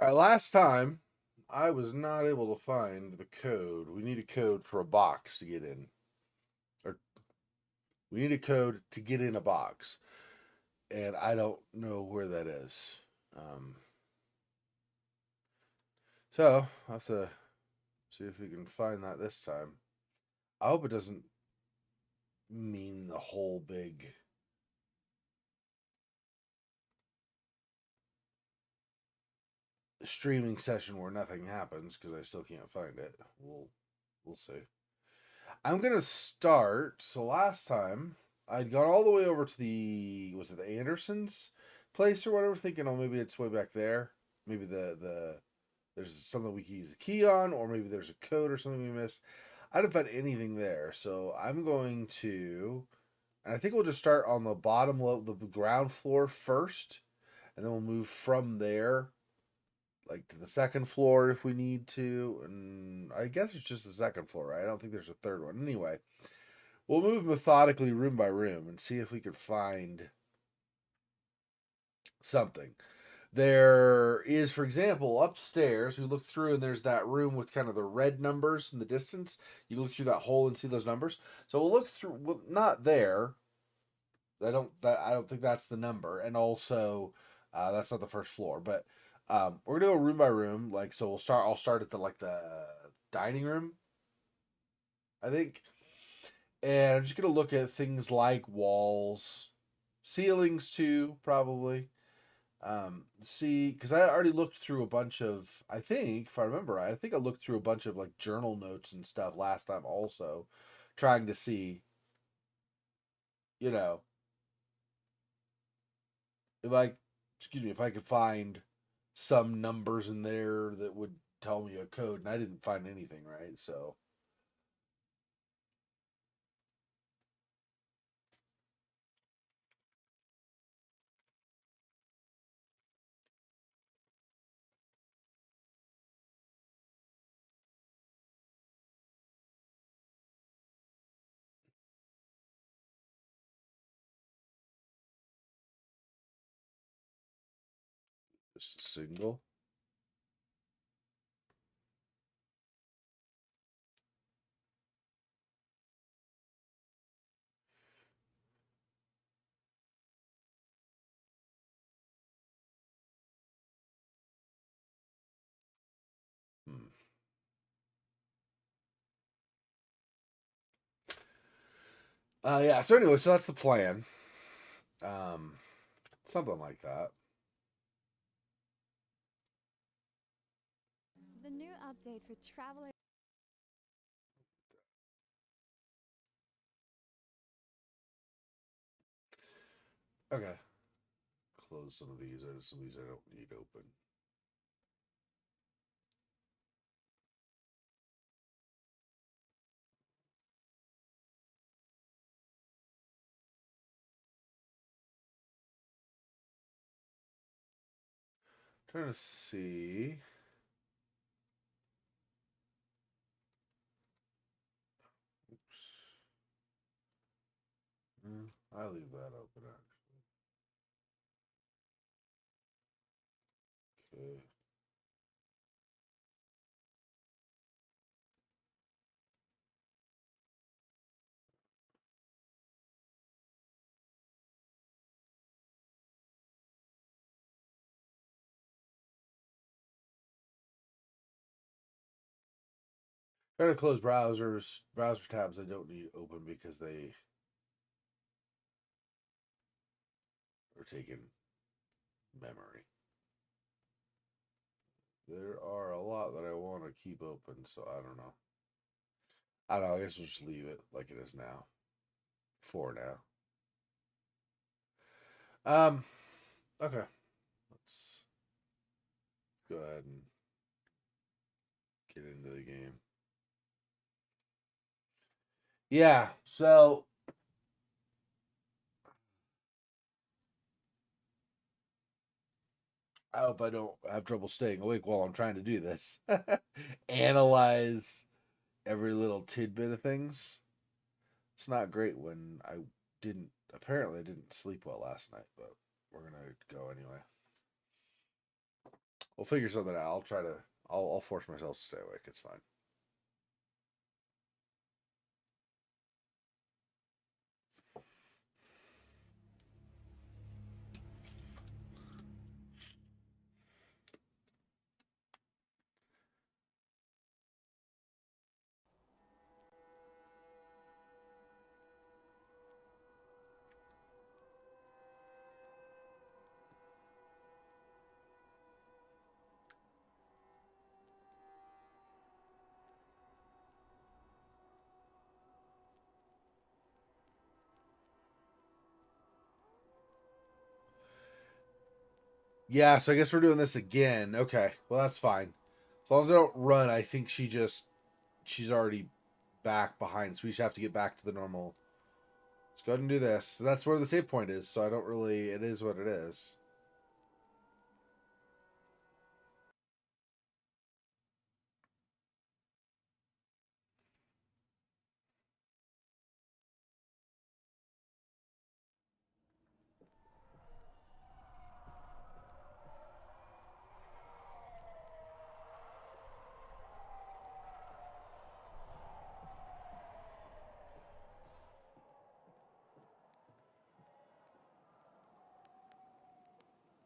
All right, last time I was not able to find the code. We need a code for a box to get in, or we need a code to get in a box, and I don't know where that is. Um, so I'll have to see if we can find that this time. I hope it doesn't mean the whole big streaming session where nothing happens because I still can't find it. We'll see. I'm gonna start. So last time I'd gone all the way over to the Andersons place or whatever, thinking oh maybe it's way back there. Maybe the there's something we can use a key on, or maybe there's a code or something we missed. I didn't find anything there, so I'm going to, and I think we'll just start on the bottom level, the ground floor first, and then we'll move from there, like to the second floor if we need to. And I guess it's just the second floor, right? I don't think there's a third one. Anyway, we'll move methodically room by room and see if we can find something. There is, for example, upstairs, we look through and there's that room with kind of the red numbers in the distance. You look through that hole and see those numbers. So we'll look through, well, not there. I don't think that's the number. And also, that's not the first floor. But we're gonna go room by room. Like, so I'll start at the dining room, I think. And I'm just gonna look at things like walls, ceilings too, probably. See, because I already looked through a bunch of, I think, if I remember right, I think I looked through a bunch of like journal notes and stuff last time also, trying to see, you know, if I, excuse me, if I could find some numbers in there that would tell me a code, and I didn't find anything, right? So, just a single. Hmm. Yeah. So anyway, so that's the plan. Um, Something like that. The new update for travelers. Okay. Close some of these. Some of these I don't need open. Trying to see. Oops. I leave that open actually. Okay. Trying to close browser tabs I don't need open because they are taking memory. There are a lot that I want to keep open, so I don't know. I don't know. I guess we'll just leave it like it is now. For now. Okay. Let's go ahead and get into the game. Yeah. So I hope I don't have trouble staying awake while I'm trying to do this. Analyze every little tidbit of things. It's not great when I didn't, apparently I didn't sleep well last night, but we're gonna go anyway. We'll figure something out. I'll try to. I'll force myself to stay awake. It's fine. Yeah, so I guess we're doing this again. Okay, well that's fine. As long as I don't run, I think she's already back behind, so we just have to get back to the normal. Let's go ahead and do this. So that's where the save point is, so I don't really. It is what it is.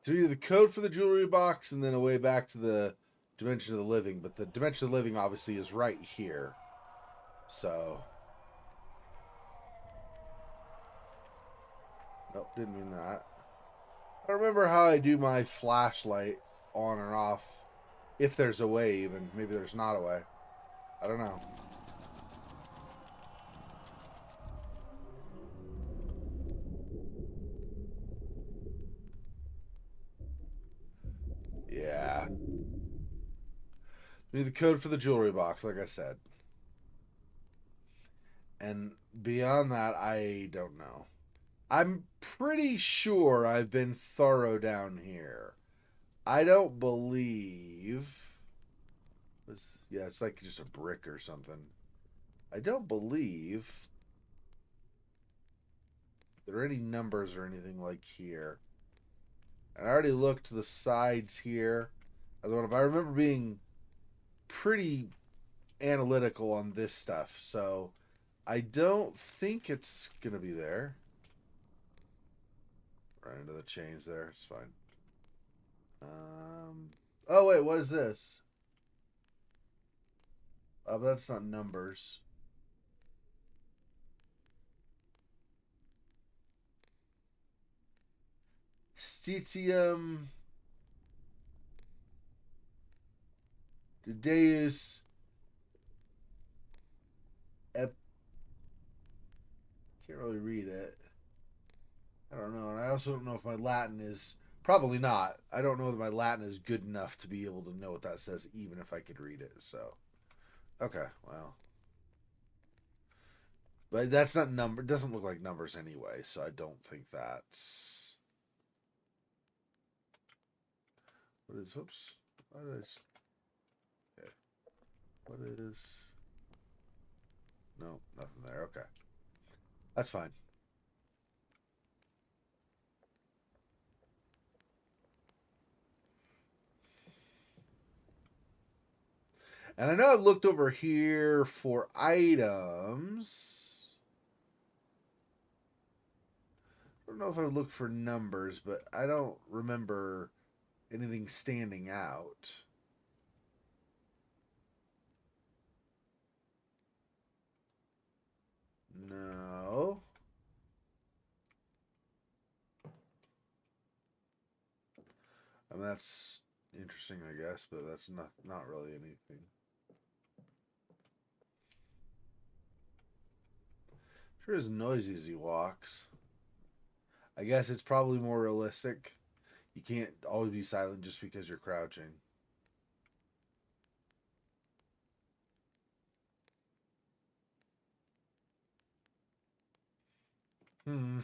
So we do the code for the jewelry box, and then a way back to the dimension of the living. But the dimension of the living obviously is right here. So, nope, didn't mean that. I don't remember how I do my flashlight on or off. If there's a way, even. Maybe there's not a way. I don't know. Yeah. We need the code for the jewelry box, like I said. And beyond that, I don't know. I'm pretty sure I've been thorough down here. I don't believe. Yeah, it's like just a brick or something. I don't believe there are any numbers or anything like here. And I already looked to the sides here. I remember being pretty analytical on this stuff, so I don't think it's gonna be there. Right into the chains there. It's fine. Oh wait, what is this? Oh, but that's not numbers. Stitium Deus Ep. Can't really read it. I don't know, and I also don't know if my Latin is probably not. I don't know that my Latin is good enough to be able to know what that says, even if I could read it. So, okay, well, but that's not number. It doesn't look like numbers anyway, so I don't think that's. What is? Whoops. What is? Okay. What is? No, nothing there. Okay, that's fine. And I know I've looked over here for items. I don't know if I've looked for numbers, but I don't remember anything standing out. No. I mean, that's interesting, I guess, but that's not really anything. Sure is noisy as he walks. I guess it's probably more realistic. You can't always be silent just because you're crouching. Hmm.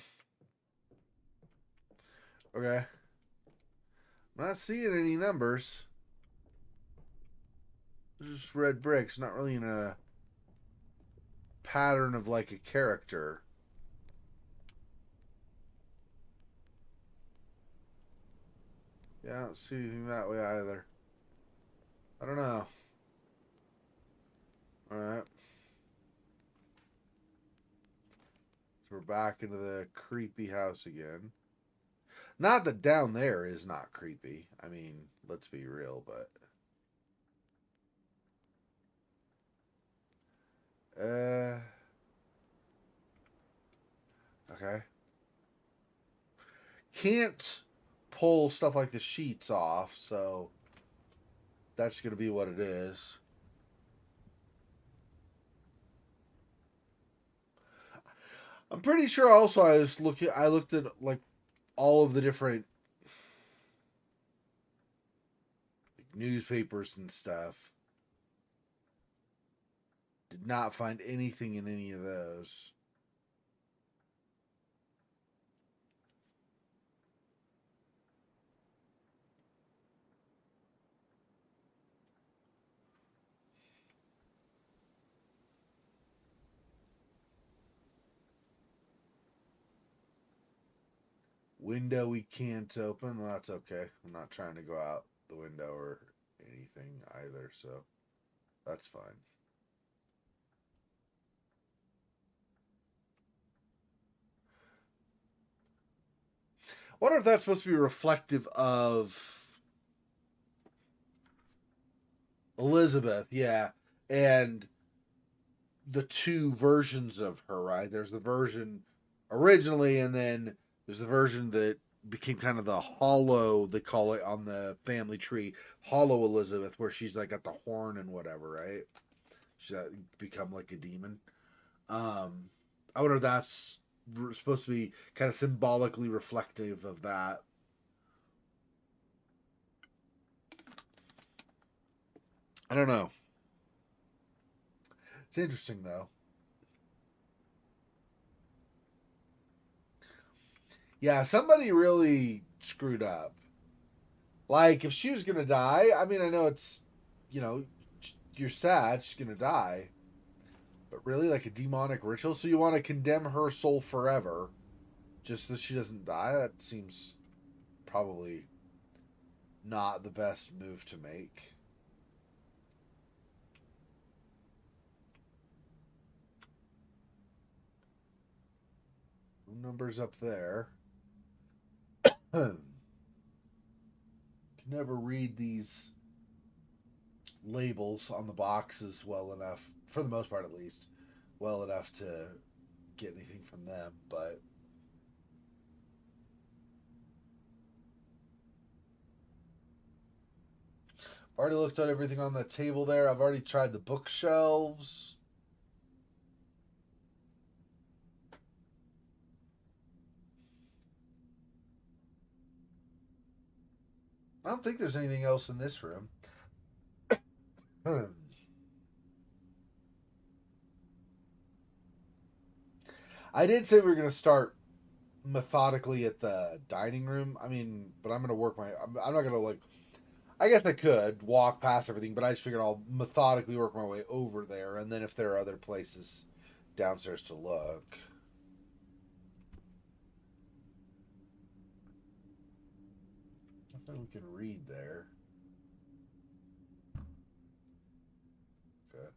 Okay. I'm not seeing any numbers. There's just red bricks, not really in a pattern of like a character. Yeah, I don't see anything that way either. I don't know. All right. So we're back into the creepy house again. Not that down there is not creepy. I mean, let's be real, but okay. Can't pull stuff like the sheets off, so that's gonna be what it is. I'm pretty sure also I looked at like all of the different newspapers and stuff. Did not find anything in any of those. Window we can't open. Well, that's okay. I'm not trying to go out the window or anything either, so that's fine. Wonder if that's supposed to be reflective of Elizabeth, yeah, and the two versions of her, right? There's the version originally, and then there's the version that became kind of the hollow, they call it on the family tree, hollow Elizabeth, where she's like got the horn and whatever, right? She's become like a demon. Um, I wonder if that's supposed to be kind of symbolically reflective of that. I don't know. It's interesting though. Yeah, somebody really screwed up. Like if she was gonna die, I mean, I know it's, you know, you're sad she's gonna die, but really, like a demonic ritual. So you want to condemn her soul forever, just that she doesn't die? That seems probably not the best move to make. Numbers up there. Can never read these labels on the boxes well enough, for the most part at least, well enough to get anything from them. But I've already looked at everything on the table there. I've already tried the bookshelves. I don't think there's anything else in this room. I did say we were going to start methodically at the dining room. I mean, but I'm going to work my. I'm not going to like. I guess I could walk past everything, but I just figured I'll methodically work my way over there, and then if there are other places downstairs to look. Nothing we can read there. Okay.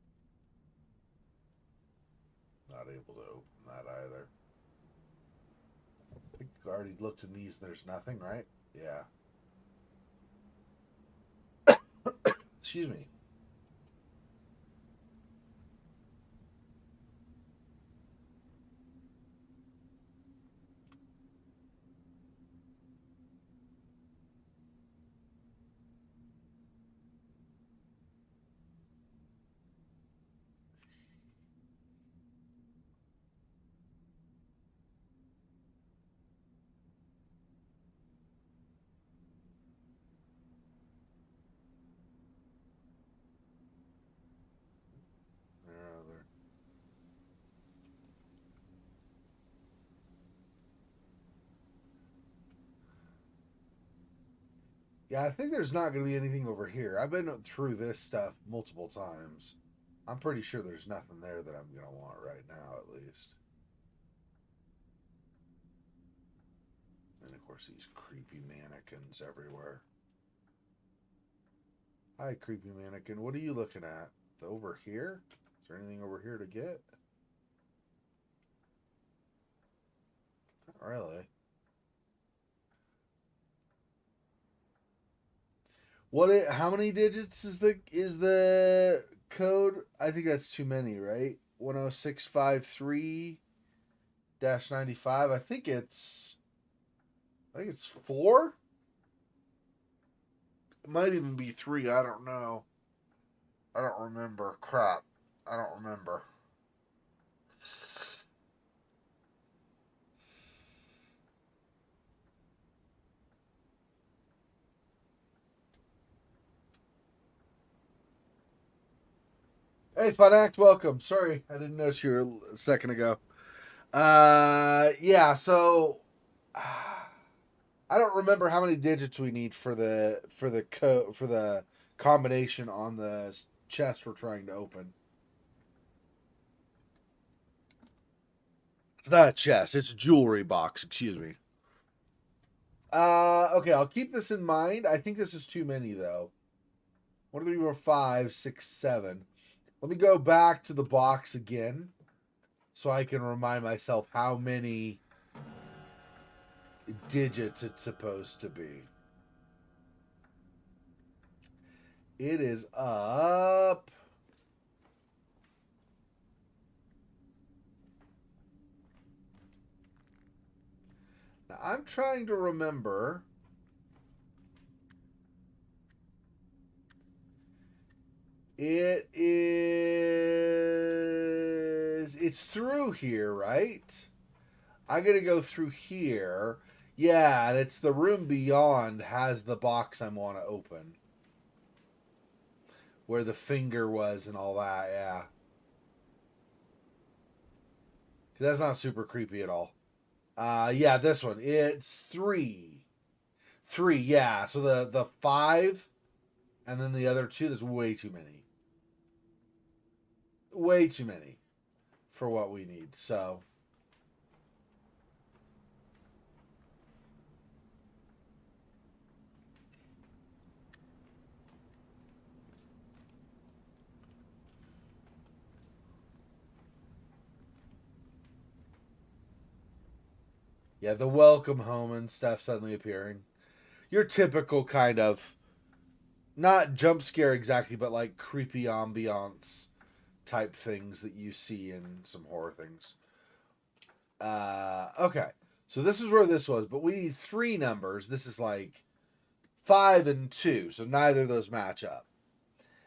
Not able to open that either. I think I already looked in these and there's nothing, right? Yeah. Excuse me. There are other. Yeah, I think there's not going to be anything over here. I've been through this stuff multiple times. I'm pretty sure there's nothing there that I'm going to want right now, at least. And of course, these creepy mannequins everywhere. Hi, creepy mannequin. What are you looking at? Over here? Is there anything over here to get? Not really. How many digits is the code? I think that's too many, right? 10653 -95. I think it's 4. It might even be 3. I don't know. I don't remember. Crap. I don't remember. Hey, Fun Act, welcome. Sorry, I didn't notice you a second ago. Yeah. So, I don't remember how many digits we need for the combination on the chest we're trying to open. It's not a chest. It's a jewelry box. Excuse me. Okay, I'll keep this in mind. I think this is too many though. 1, 2, 3, 4, 5, 6, 7. Let me go back to the box again so I can remind myself how many digits it's supposed to be. It is up. Now I'm trying to remember. It's through here, right? I gotta go through here. Yeah, and it's the room beyond has the box I want to open. Where the finger was and all that, yeah. That's not super creepy at all. Yeah, this one. It's 3. 3, yeah. So the 5 and then the other 2, there's way too many. Way too many for what we need. So yeah, the welcome home and stuff suddenly appearing. Your typical kind of not jump scare exactly, but like creepy ambiance type things that you see in some horror things. Okay. So this is where this was, but we need 3 numbers. This is like 5 and 2, so neither of those match up.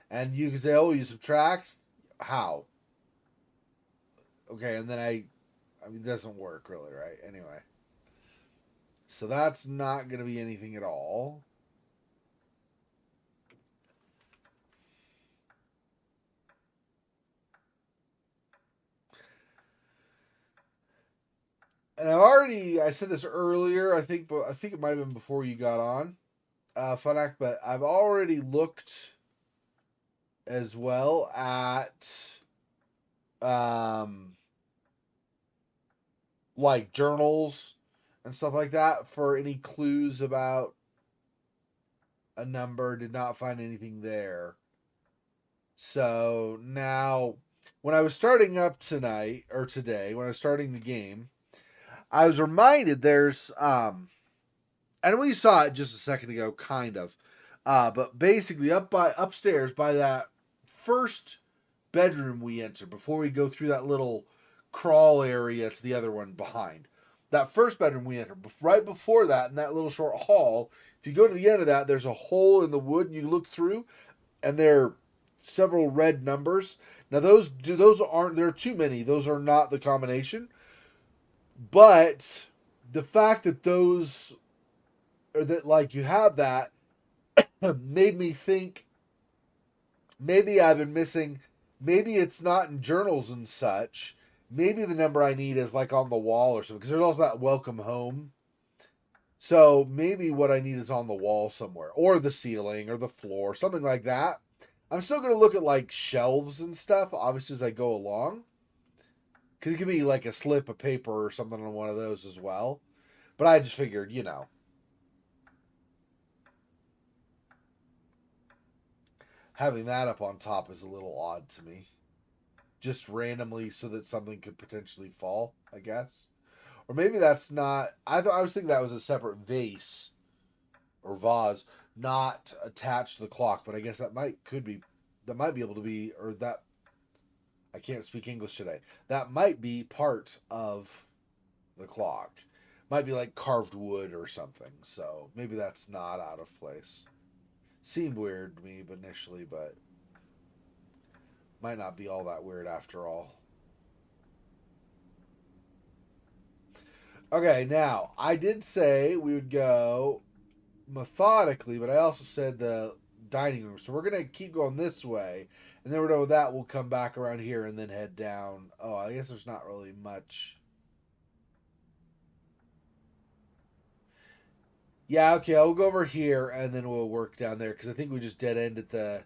And you can say, oh, you subtract? How? Okay, and then I mean, it doesn't work really, right? Anyway. So that's not going to be anything at all. And I said this earlier, but I think it might have been before you got on, Fun Act, but I've already looked as well at um, like journals and stuff like that for any clues about a number. Did not find anything there. So now, when I was starting up tonight or today, when I was starting the game, I was reminded and we saw it just a second ago, kind of. But basically, upstairs by that first bedroom we enter before we go through that little crawl area to the other one behind. That first bedroom we enter, right before that, in that little short hall. If you go to the end of that, there's a hole in the wood, and you look through, and there are several red numbers. Now those aren't there are too many. Those are not the combination. But the fact that those or that like you have that made me think maybe I've been missing. Maybe it's not in journals and such. Maybe the number I need is like on the wall or something. Because there's also that welcome home. So maybe what I need is on the wall somewhere, or the ceiling, or the floor, something like that. I'm still gonna look at like shelves and stuff, obviously as I go along, because it could be like a slip of paper or something on one of those as well. But I just figured. having that up on top is a little odd to me. Just randomly so that something could potentially fall, I guess. Or maybe that's not. I was thinking that was a separate vase or vase, not attached to the clock. But I guess that might be able to be, or that I can't speak English today. That might be part of the clock. Might be like carved wood or something. So maybe that's not out of place. Seemed weird to me initially, but might not be all that weird after all. Okay, now I did say we would go methodically, but I also said the dining room. So we're gonna keep going this way, and then we're done with that. We'll come back around here and then head down. Oh, I guess there's not really much. Yeah, okay, I'll go over here and then we'll work down there because I think we just dead end at the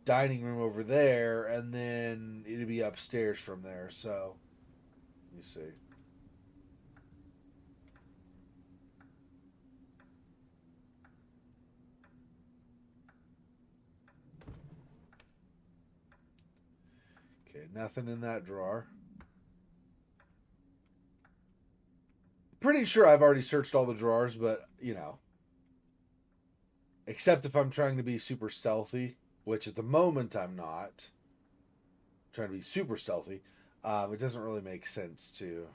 dining room over there, and then it'll be upstairs from there. So let me see. Okay, nothing in that drawer. Pretty sure I've already searched all the drawers, but except if I'm trying to be super stealthy, which at the moment I'm not trying to be super stealthy. It doesn't really make sense to.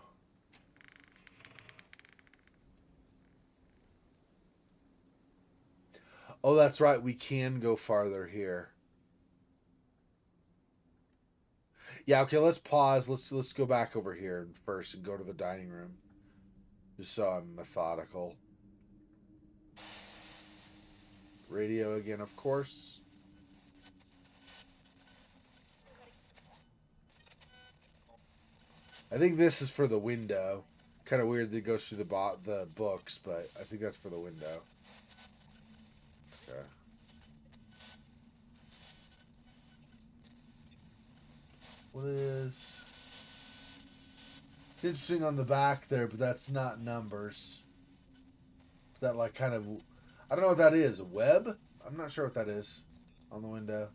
Oh, that's right. We can go farther here. Yeah. Okay. Let's pause. Let's go back over here first and go to the dining room, just so I'm methodical. Radio again, of course. I think this is for the window. Kind of weird that it goes through the books, but I think that's for the window. Okay. What is? It's interesting on the back there, but that's not numbers. That like kind of, I don't know what that is. A web? I'm not sure what that is on the window.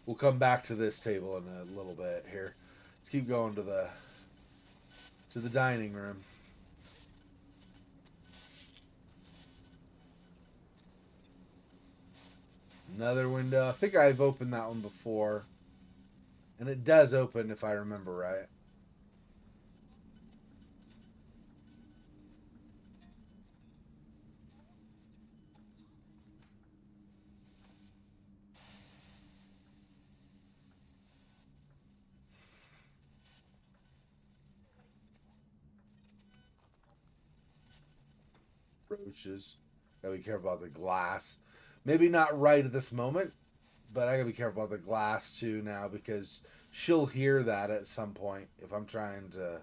We'll come back to this table in a little bit here. Let's keep going to the dining room. Another window. I think I've opened that one before. And it does open if I remember right. Roaches. Gotta be careful about the glass. Maybe not right at this moment, but I gotta be careful about the glass too now because she'll hear that at some point if I'm trying to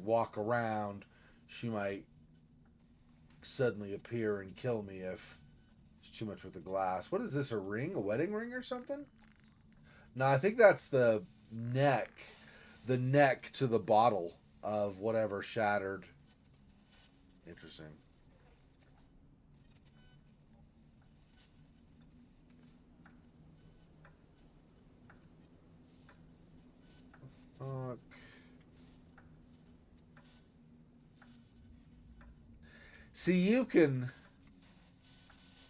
walk around, she might suddenly appear and kill me if it's too much with the glass. What is this? A ring? A wedding ring or something? No, I think that's neck, the neck to the bottle of whatever shattered. Interesting. Uh, See, you can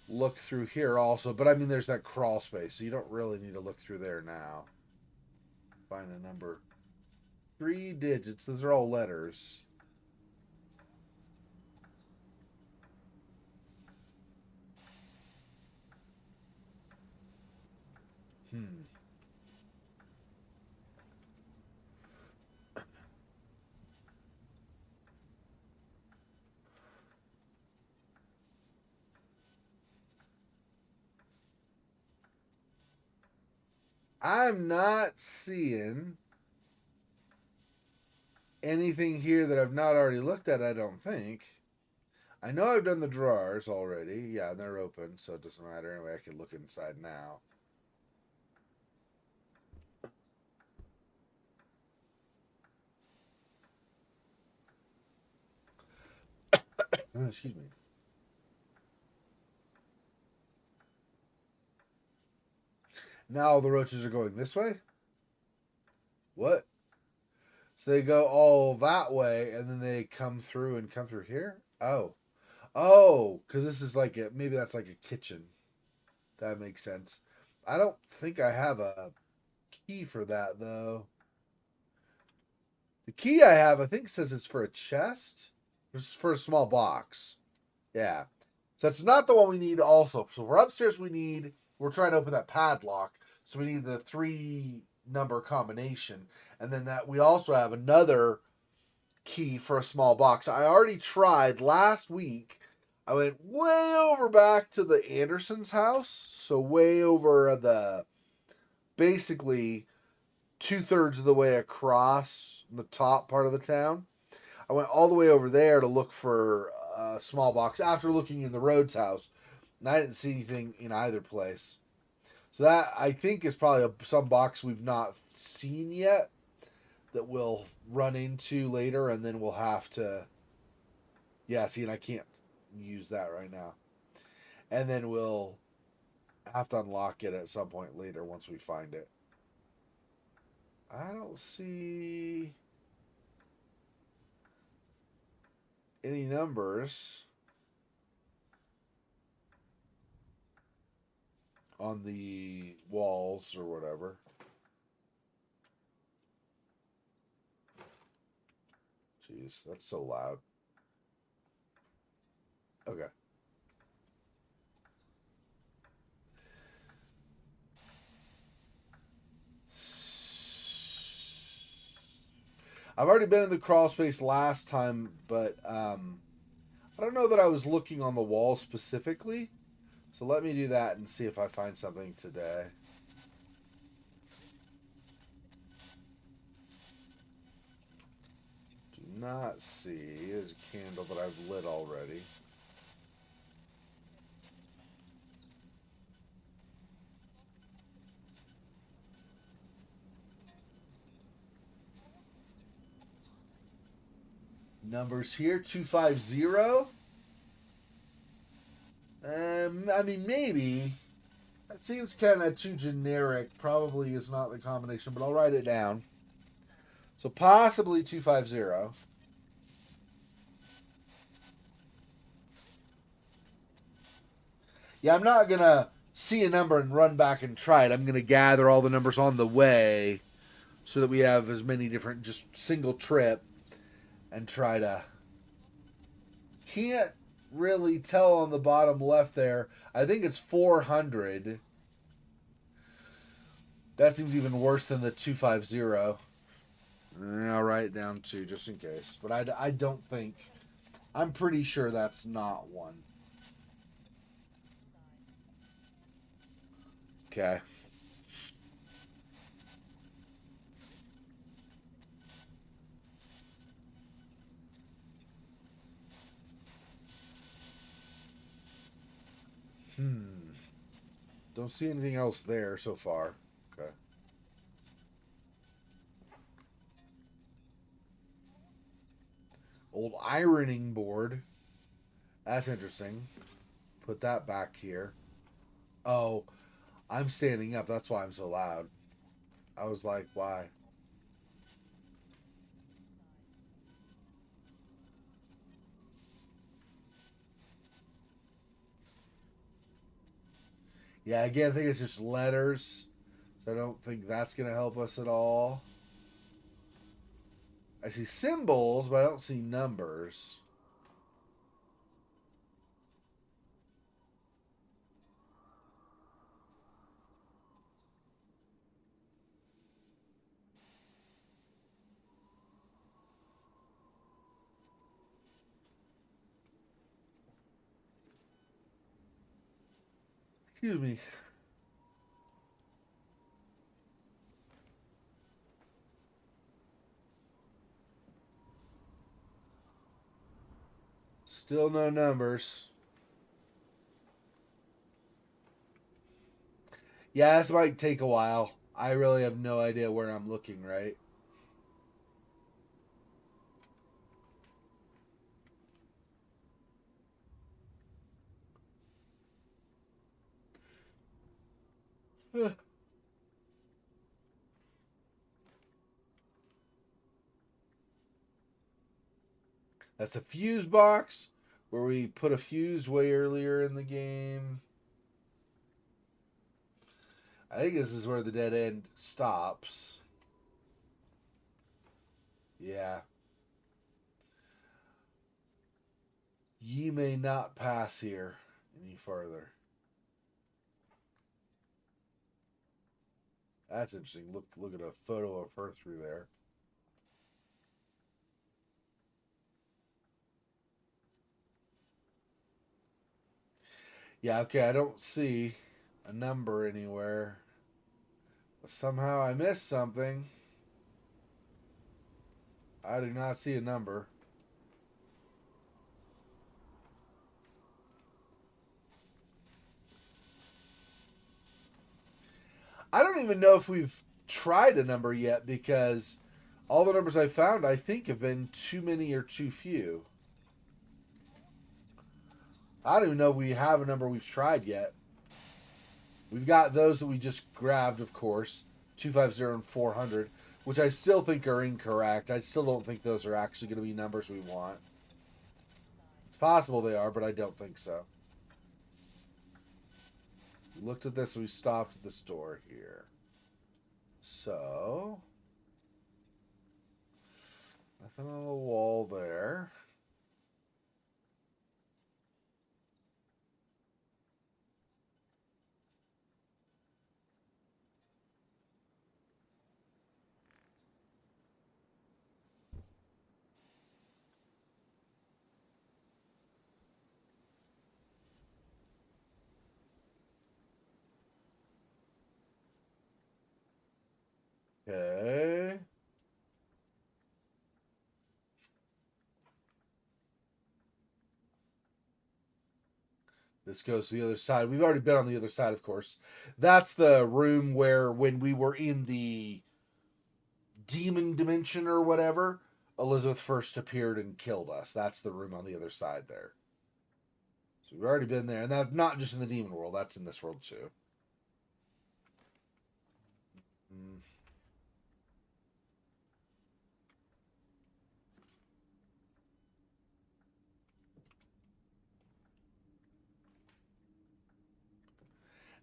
look through here also, but I mean, there's that crawl space, so you don't really need to look through there now. Find a number. 3 digits. Those are all letters. Hmm. I'm not seeing anything here that I've not already looked at, I don't think. I know I've done the drawers already. Yeah, and they're open, so it doesn't matter. Anyway, I can look inside now. Excuse me. Now the roaches are going this way? What? So they go all that way, and then they come through and come through here? Oh. Oh, because this is like a, maybe that's like a kitchen. That makes sense. I don't think I have a key for that, though. The key I have, I think, says it's for a chest. It's for a small box. Yeah. So it's not the one we need also. So for upstairs, we're trying to open that padlock. So we need the 3 number combination. And then that we also have another key for a small box. I already tried last week. I went way over back to the Andersons' house. So way over basically 2/3 of the way across the top part of the town. I went all the way over there to look for a small box after looking in the Rhodes house, and I didn't see anything in either place. So that I think is probably some box we've not seen yet that we'll run into later, and then we'll have to. Yeah, see, and I can't use that right now. And then we'll have to unlock it at some point later once we find it. I don't see any numbers on the walls or whatever. Jeez, that's so loud. Okay. I've already been in the crawl space last time, but I don't know that I was looking on the wall specifically. So let me do that and see if I find something today. Do not see. There's a candle that I've lit already. Numbers here 250. I mean, maybe. That seems kind of too generic. Probably is not the combination, but I'll write it down. So possibly 250. Yeah, I'm not going to see a number and run back and try it. I'm going to gather all the numbers on the way so that we have as many different, just single trip and try to. Can't really tell on the bottom left there. I think it's 400. That seems even worse than the 250. I'll write it down too, just in case. But I don't think. I'm pretty sure that's not one. Okay. Hmm. Don't see anything else there so far. Okay. Old ironing board. That's interesting. Put that back here. Oh, I'm standing up. That's why I'm so loud. I was like, why? Yeah, again, I think it's just letters. So I don't think that's going to help us at all. I see symbols, but I don't see numbers. Excuse me. Still no numbers. Yeah, this might take a while. I really have no idea where I'm looking, right? That's a fuse box where we put a fuse way earlier in the game. I think this is where the dead end stops. Yeah. Ye may not pass here any further. That's interesting. Look at a photo of her through there. Yeah, okay, I don't see a number anywhere. But somehow I missed something. I do not see a number. I don't even know if we've tried a number yet because all the numbers I found, I think, have been too many or too few. I don't even know if we have a number we've tried yet. We've got those that we just grabbed, of course, 250 and 400, which I still think are incorrect. I still don't think those are actually going to be numbers we want. It's possible they are, but I don't think so. We looked at this and we stopped at the store here. So, nothing on the wall there. Okay. This goes to the other side. We've already been on the other side, of course. That's the room where, when we were in the demon dimension or whatever, Elizabeth first appeared and killed us. That's the room on the other side there. So we've already been there. And that's not just in the demon world, that's in this world too. Mm.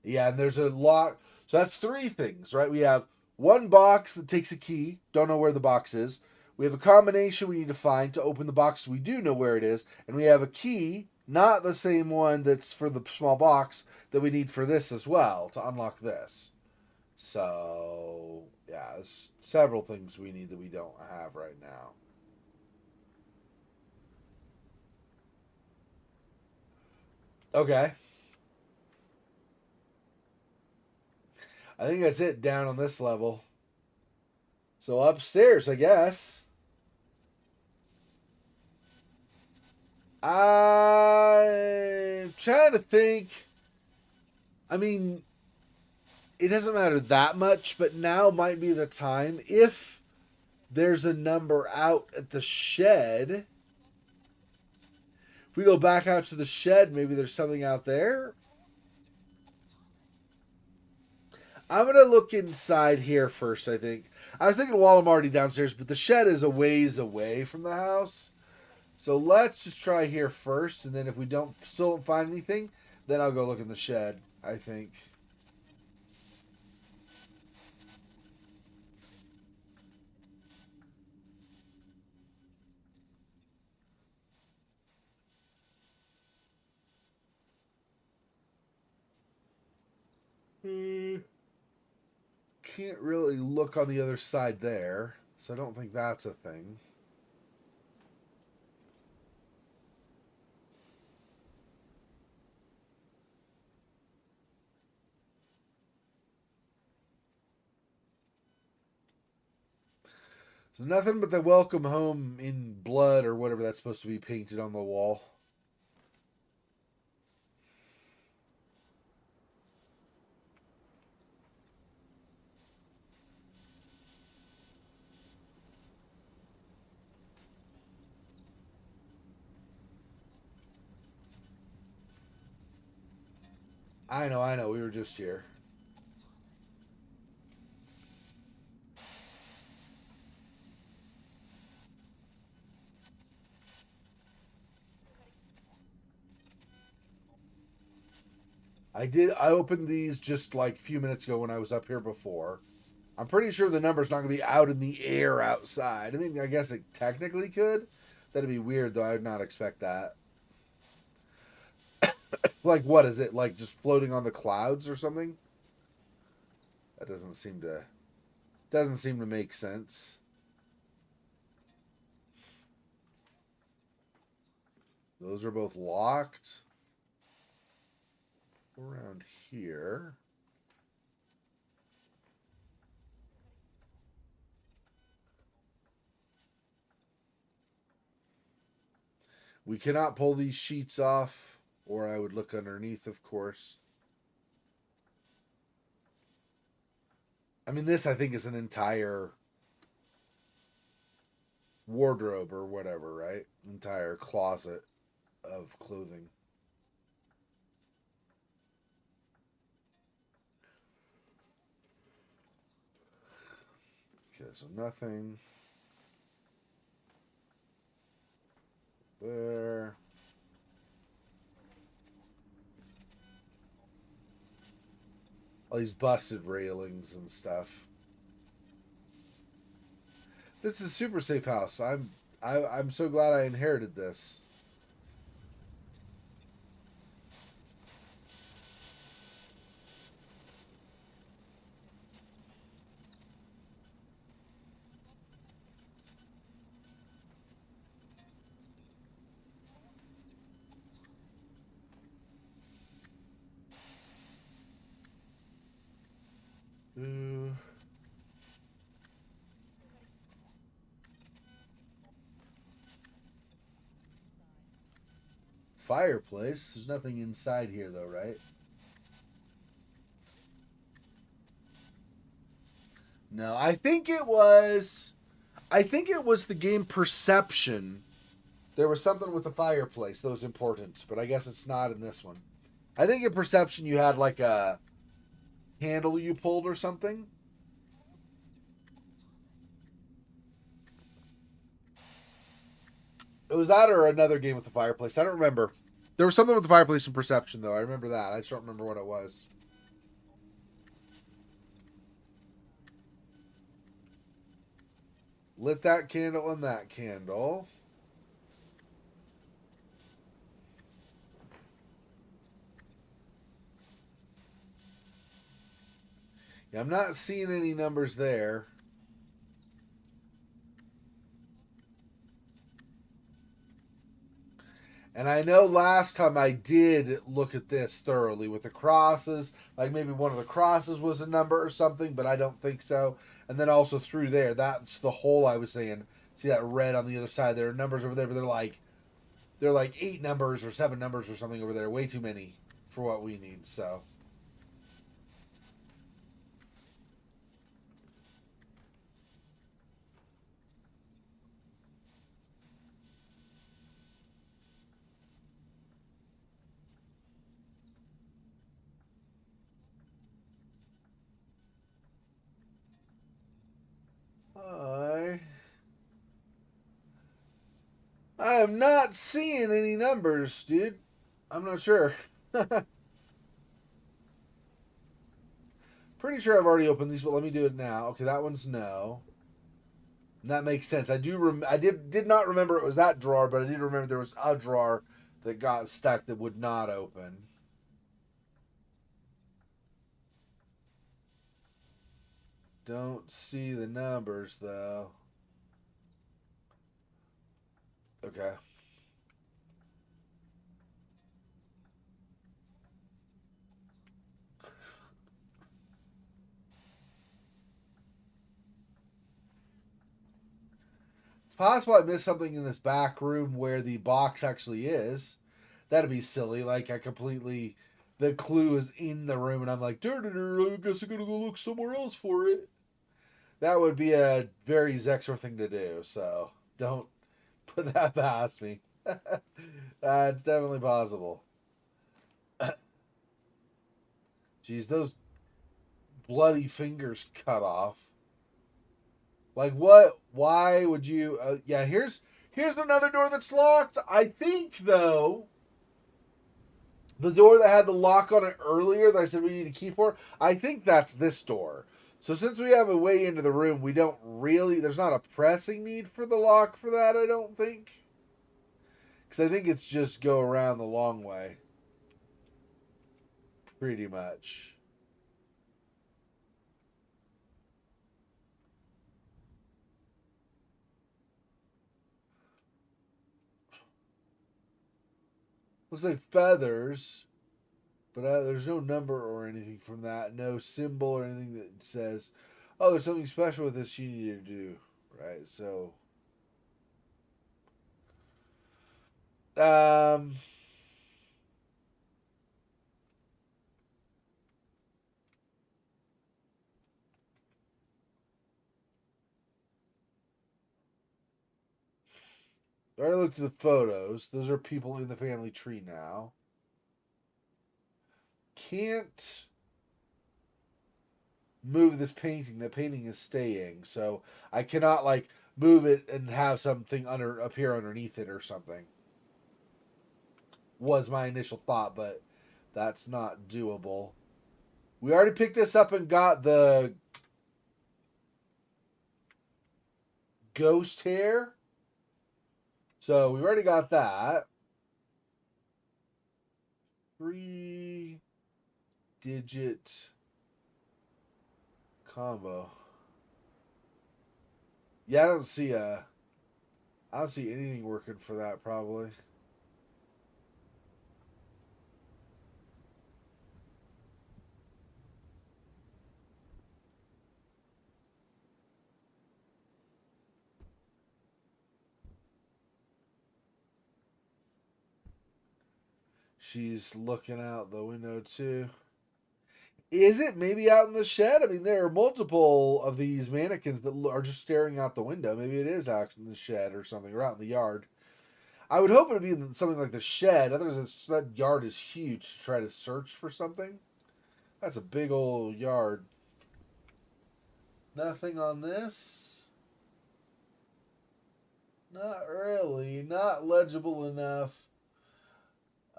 Yeah, and there's a lock. So that's three things, right? We have one box that takes a key. Don't know where the box is. We have a combination we need to find to open the box. We do know where it is. And we have a key, not the same one that's for the small box, that we need for this as well to unlock this. So, yeah, there's several things we need that we don't have right now. Okay. I think that's it down on this level. So upstairs, I guess. I'm trying to think. I mean, it doesn't matter that much, but now might be the time. If there's a number out at the shed, if we go back out to the shed, maybe there's something out there. I'm gonna look inside here first. I think I was thinking while I'm already downstairs, but the shed is a ways away from the house. So let's just try here first, and then if we still don't find anything, then I'll go look in the shed. I think. Can't really look on the other side there, so I don't think that's a thing. So nothing but the welcome home in blood or whatever that's supposed to be painted on the wall. I know. We were just here. I opened these just like a few minutes ago when I was up here before. I'm pretty sure the number's not going to be out in the air outside. I mean, I guess it technically could. That'd be weird, though. I would not expect that. Like, what is it? Like just floating on the clouds or something? That doesn't seem to make sense. Those are both locked. Around here. We cannot pull these sheets off, or I would look underneath, of course. I mean, this I think is an entire wardrobe or whatever, right? Entire closet of clothing. Okay, so nothing there. All these busted railings and stuff. This is a super safe house. I'm so glad I inherited this. Ooh. Fireplace. There's nothing inside here though, right? No, I think it was the game Perception. There was something with the fireplace that was important, but I guess it's not in this one. I think in Perception you had like a handle you pulled or something. It was that or another game with the fireplace. I don't remember. There was something with the fireplace in Perception though. I remember that. I just don't remember what it was. Lit that candle and that candle. Yeah, I'm not seeing any numbers there. And I know last time I did look at this thoroughly with the crosses, like maybe one of the crosses was a number or something, but I don't think so. And then also through there, that's the hole I was saying. See that red on the other side? There are numbers over there, but they're like 8 numbers or 7 numbers or something over there. Way too many for what we need. So I I am not seeing any numbers, dude. I'm not sure. Pretty sure I've already opened these, but let me do it now. Okay, that one's no. And that makes sense. I did not remember it was that drawer, but I did remember there was a drawer that got stuck that would not open. Don't see the numbers though. Okay. It's possible I missed something in this back room where the box actually is. That'd be silly. Like I completely the clue is in the room and I'm like, I guess I'm gonna go look somewhere else for it. That would be a very Zexor thing to do, so don't put that past me. It's definitely possible. Geez, those bloody fingers cut off. Like what? Why would you? Yeah, here's another door that's locked. I think though the door that had the lock on it earlier that I said we need a key for. I think that's this door. So since we have a way into the room, we don't really. There's not a pressing need for the lock for that. I don't think. Because I think it's just go around the long way. Pretty much. Looks like feathers, but there's no number or anything from that. No symbol or anything that says, "Oh, there's something special with this you need to do." Right. So, um, I already looked at the photos. Those are people in the family tree now. Can't move this painting. The painting is staying, so I cannot like move it and have something under appear underneath it or something. Was my initial thought, but that's not doable. We already picked this up and got the ghost hair. So we already got that. 3-digit combo. Yeah, I don't see anything working for that probably. She's looking out the window too. Is it maybe out in the shed? I mean, there are multiple of these mannequins that are just staring out the window. Maybe it is out in the shed or something, or out in the yard. I would hope it would be in something like the shed. Otherwise, that yard is huge to try to search for something. That's a big old yard. Nothing on this. Not really. Not legible enough.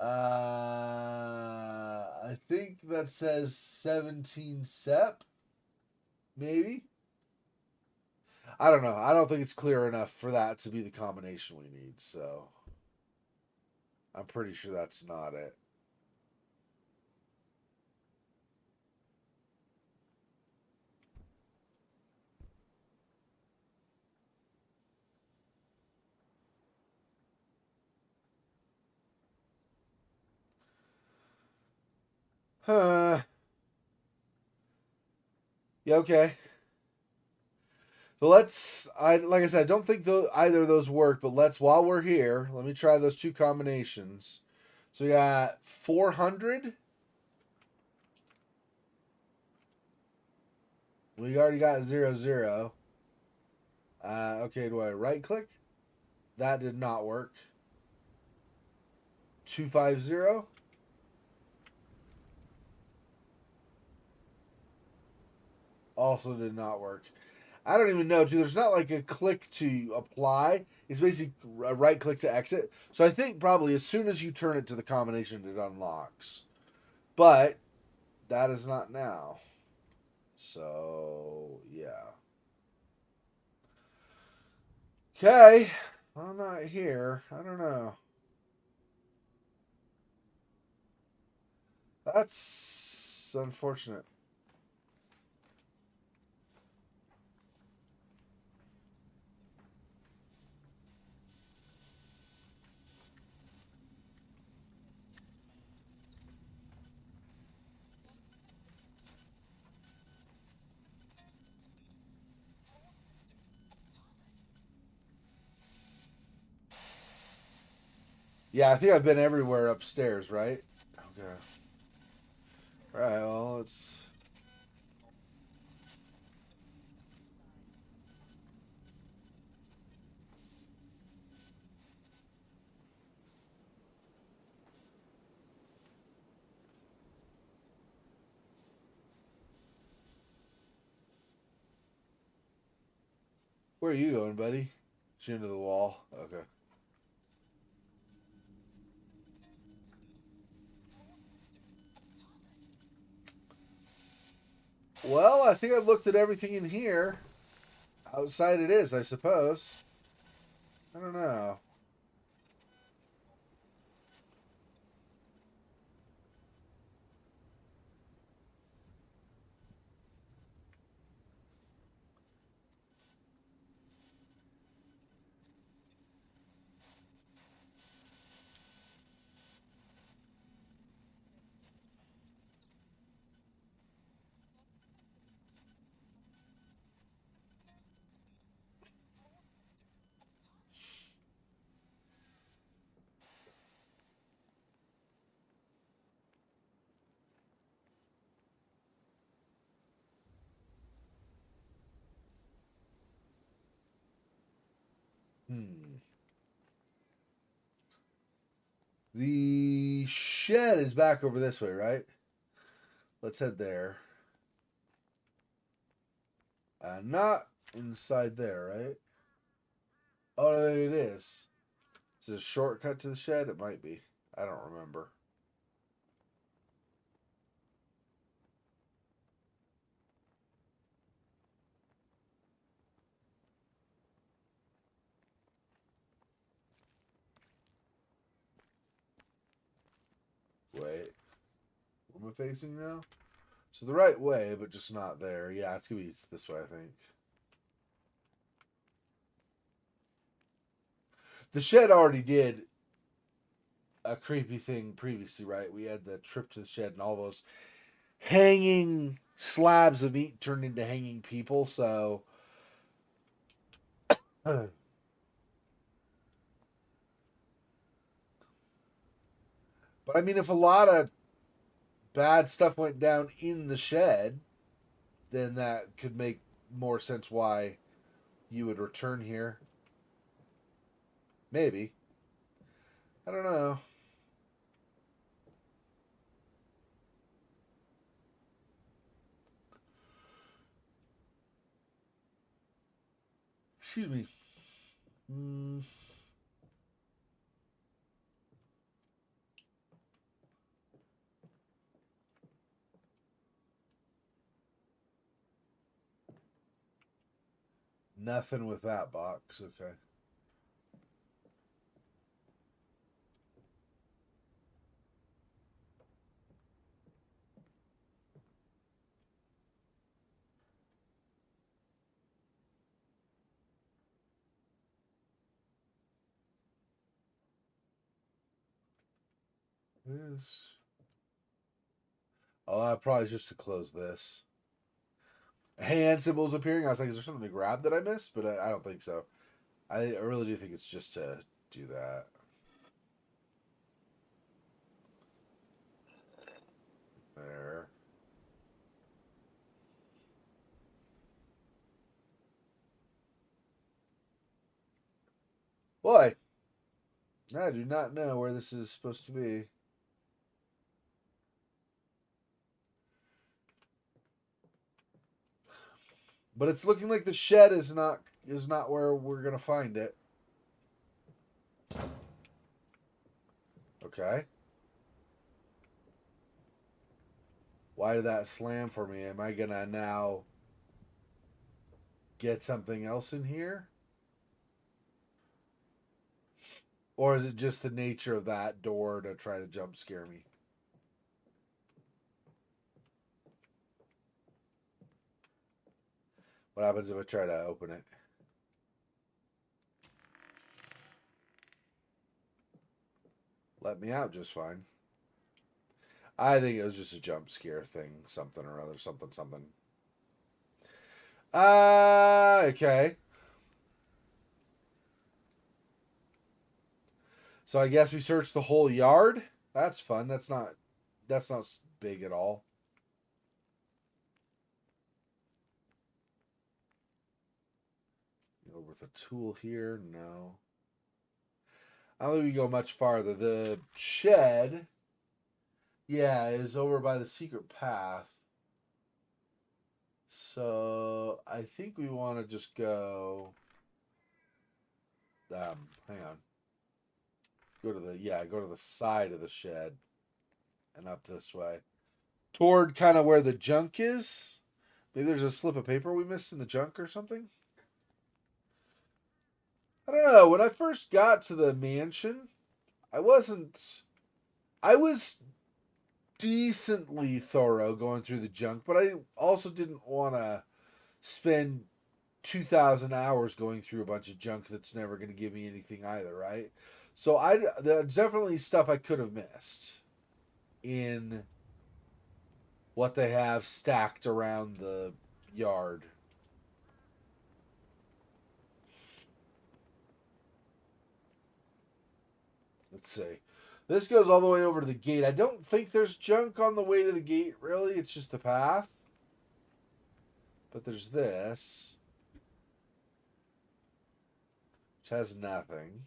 I think that says 17 sep. Maybe. I don't know. I don't think it's clear enough for that to be the combination we need. So I'm pretty sure that's not it. Huh. Yeah. Okay. So let's. I like I said, I don't think either of those work. But let's while we're here, let me try those two combinations. So we got 400. We already got 00. Okay. Do I right click? That did not work. 250. Also did not work. I don't even know, too. There's not like a click to apply. It's basically a right click to exit. So I think probably as soon as you turn it to the combination, it unlocks. But that is not now. So, yeah. Okay. I'm not here. I don't know. That's unfortunate. Yeah, I think I've been everywhere upstairs, right? Okay. All right, well, it's. Where are you going, buddy? She into the wall. Okay. Well, I think I've looked at everything in here. Outside it is, I suppose. I don't know. Hmm. The shed is back over this way, right? Let's head there. Not inside there, right? Oh, it is. Is it a shortcut to the shed? It might be. I don't remember. Wait. Where am I facing now? So the right way, but just not there. Yeah, it's gonna be this way, I think. The shed already did a creepy thing previously, right? We had the trip to the shed and all those hanging slabs of meat turned into hanging people. So, but I mean, if a lot of bad stuff went down in the shed, then that could make more sense why you would return here. Maybe. I don't know. Excuse me. Mm, nothing with that box. Okay. This. Oh, that probably is just to close this. Hand symbols appearing. I was like, is there something to grab that I missed? But I don't think so. I really do think it's just to do that. There. Boy, I do not know where this is supposed to be. But it's looking like the shed is not where we're gonna find it. Okay. Why did that slam for me? Am I gonna now get something else in here? Or is it just the nature of that door to try to jump scare me? What happens if I try to open it? Let me out just fine. I think it was just a jump scare thing, something or other, something, something. Okay. So I guess we searched the whole yard. That's fun. That's not big at all. Over with a tool here, no. I don't think we go much farther. The shed, yeah, is over by the secret path. So I think we want to just go Hang on. Go to the side of the shed and up this way. Toward kind of where the junk is. Maybe there's a slip of paper we missed in the junk or something. I don't know. When I first got to the mansion, I wasn't. I was decently thorough going through the junk, but I also didn't want to spend 2,000 hours going through a bunch of junk that's never going to give me anything either, right? So there's definitely stuff I could have missed in what they have stacked around the yard. Let's see. This goes all the way over to the gate. I don't think there's junk on the way to the gate, really. It's just the path. But there's this, which has nothing.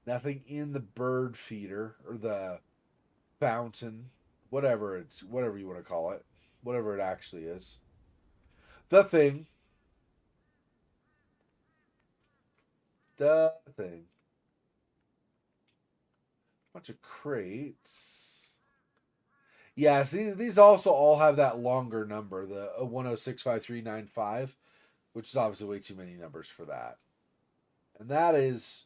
Nothing in the bird feeder or the fountain, whatever you want to call it, whatever it actually is. The thing, the thing. Bunch of crates. Yeah, see, these also all have that longer number, the 1065395, which is obviously way too many numbers for that. And that is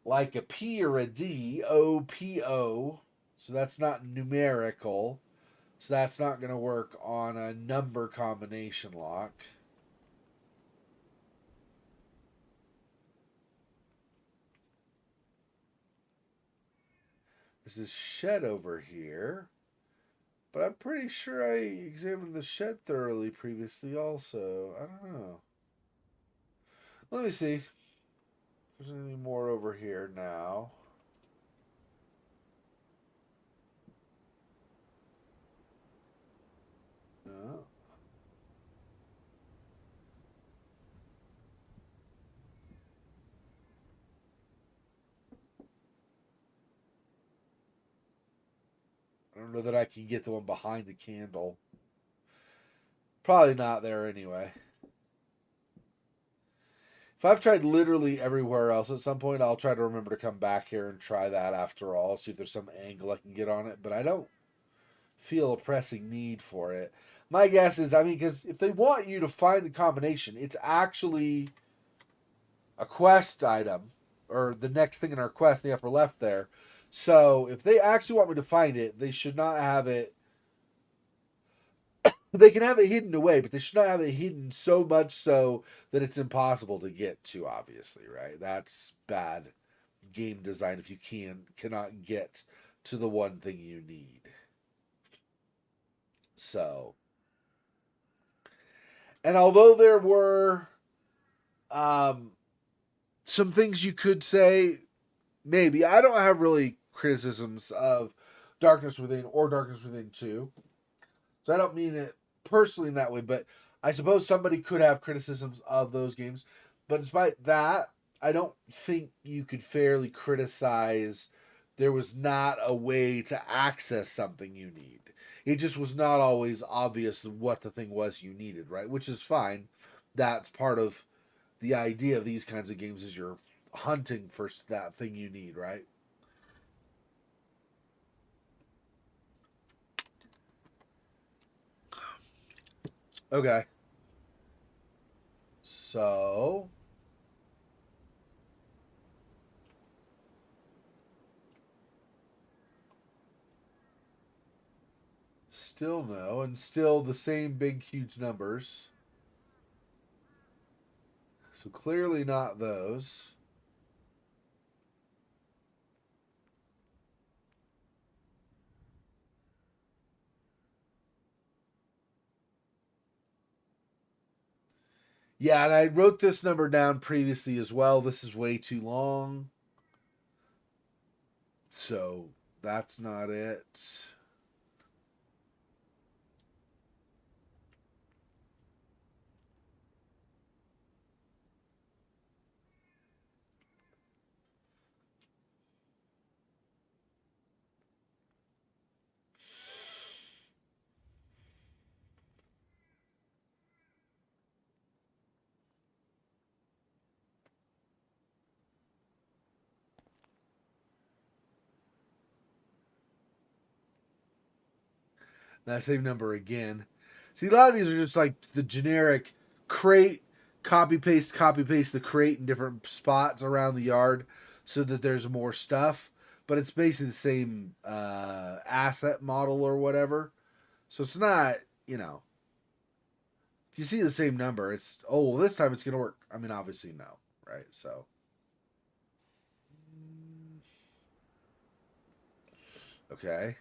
like a P or a D, O, P, O. So that's not numerical. So that's not going to work on a number combination lock. There's this shed over here. But I'm pretty sure I examined the shed thoroughly previously also. I don't know. Let me see if there's anything more over here now. No. I don't know that I can get the one behind the candle. Probably not there anyway. If I've tried literally everywhere else at some point, I'll try to remember to come back here and try that after all, see if there's some angle I can get on it. But I don't feel a pressing need for it. My guess is, I mean, because if they want you to find the combination, it's actually a quest item, or the next thing in our quest, the upper left there. So if they actually want me to find it, they should not have it. They can have it hidden away, but they should not have it hidden so much so that it's impossible to get to. Obviously, right? That's bad game design if you cannot get to the one thing you need. So, and although there were um, some things you could say, maybe I don't have really criticisms of Darkness Within or Darkness Within 2. So I don't mean it personally in that way, but I suppose somebody could have criticisms of those games. But despite that, I don't think you could fairly criticize there was not a way to access something you need. It just was not always obvious what the thing was you needed, right? Which is fine. That's part of the idea of these kinds of games is you're hunting for that thing you need, right? Okay. So still no, and still the same big, huge numbers. So clearly not those. Yeah, and I wrote this number down previously as well. This is way too long. So that's not it. That same number again. See, a lot of these are just like the generic crate, copy paste the crate in different spots around the yard so that there's more stuff. But it's basically the same asset model or whatever. So it's not, you know, if you see the same number, it's, oh, well, this time it's going to work. I mean, obviously, no, right? So, okay.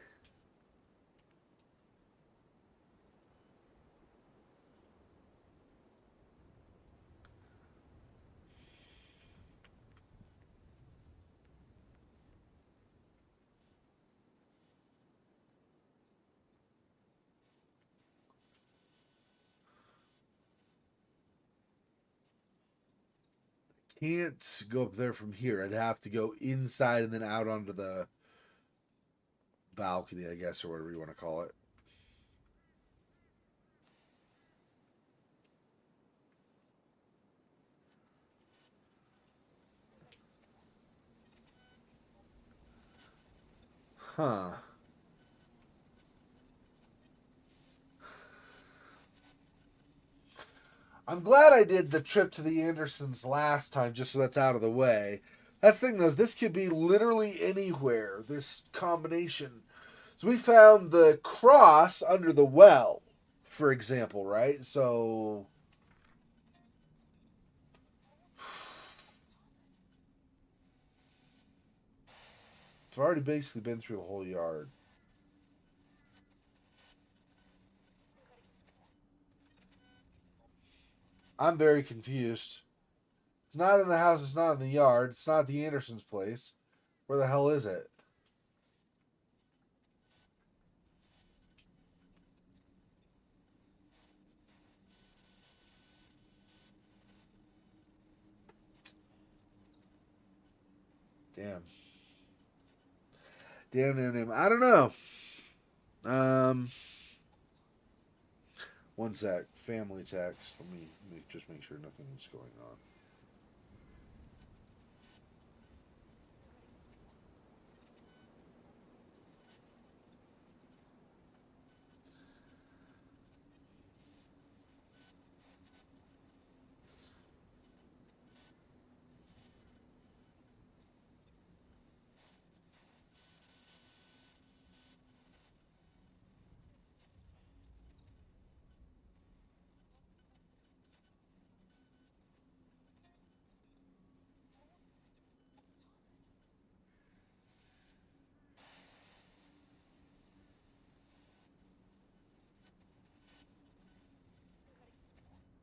Can't go up there from here. I'd have to go inside and then out onto the balcony, I guess, or whatever you want to call it. Huh. I'm glad I did the trip to the Andersons last time just so that's out of the way. That's the thing though, is this could be literally anywhere, this combination. So we found the cross under the well, for example, right? So it's already basically been through the whole yard. I'm very confused. It's not in the house, it's not in the yard, it's not the Andersons' place. Where the hell is it? Damn. Damn. I don't know. Um, One sec. Family text. Let me just make sure nothing's going on.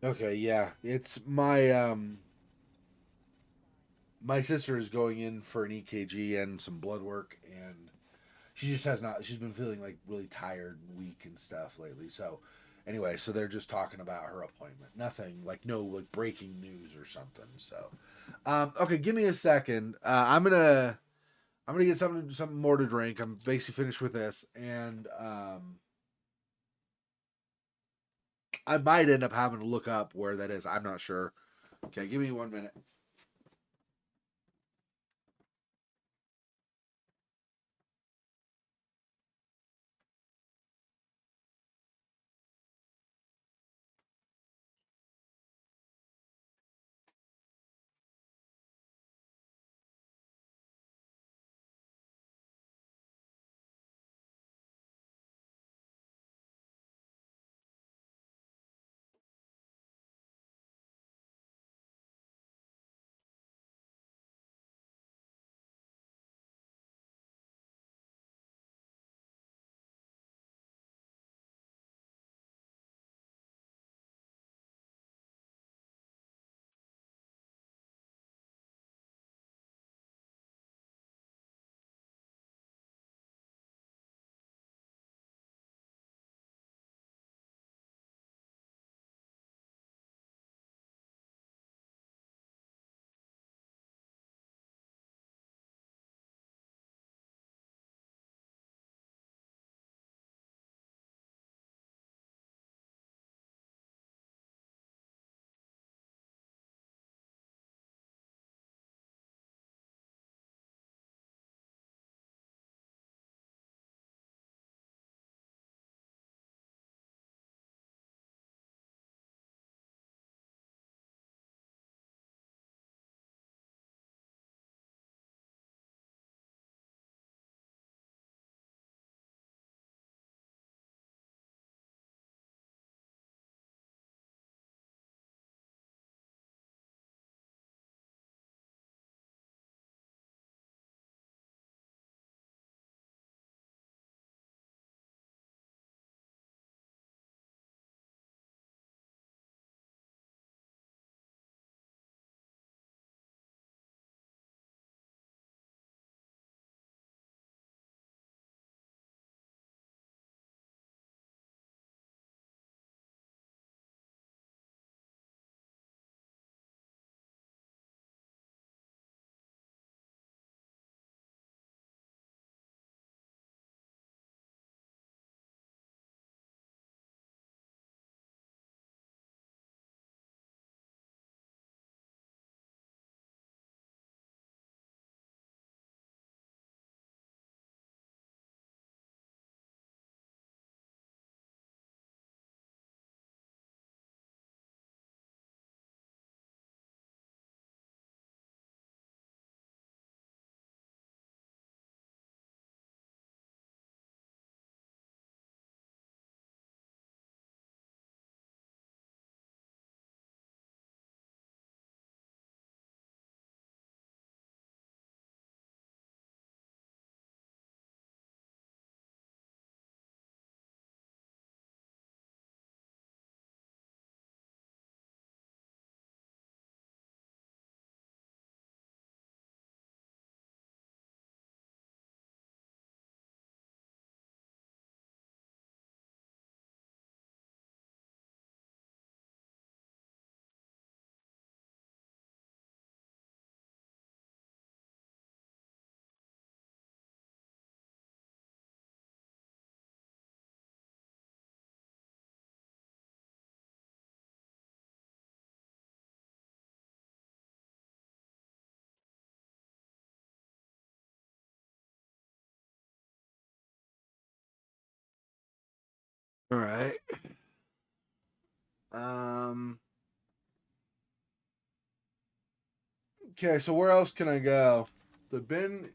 Okay, yeah. It's my sister is going in for an EKG and some blood work, and she just has not. She's been feeling like really tired, and weak, and stuff lately. So, anyway, so they're just talking about her appointment. Nothing like no like breaking news or something. So, okay, give me a second. I'm gonna get something more to drink. I'm basically finished with this, and I might end up having to look up where that is. I'm not sure. Okay, give me 1 minute. All right. Um. Okay, so where else can I go? I've been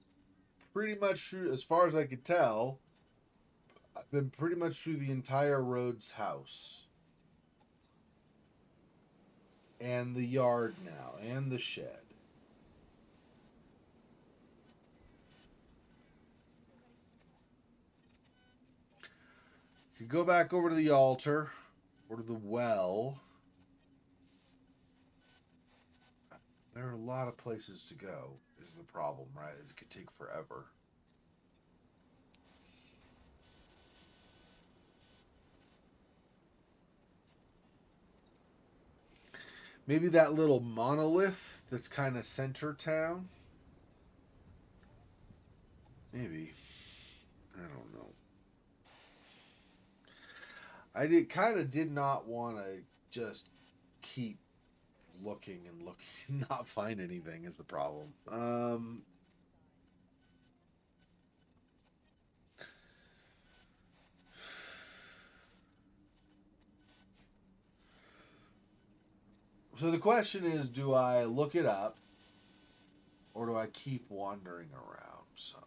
pretty much through, as far as I could tell. I've been pretty much through the entire Rhodes house and the yard now and the shed. Could go back over to the altar or to the well. There are a lot of places to go, is the problem, right? It could take forever. Maybe that little monolith that's kind of center town. Maybe. I don't know. I did kind of did not want to just keep looking and looking and not find anything is the problem. So the question is, do I look it up or do I keep wandering around? So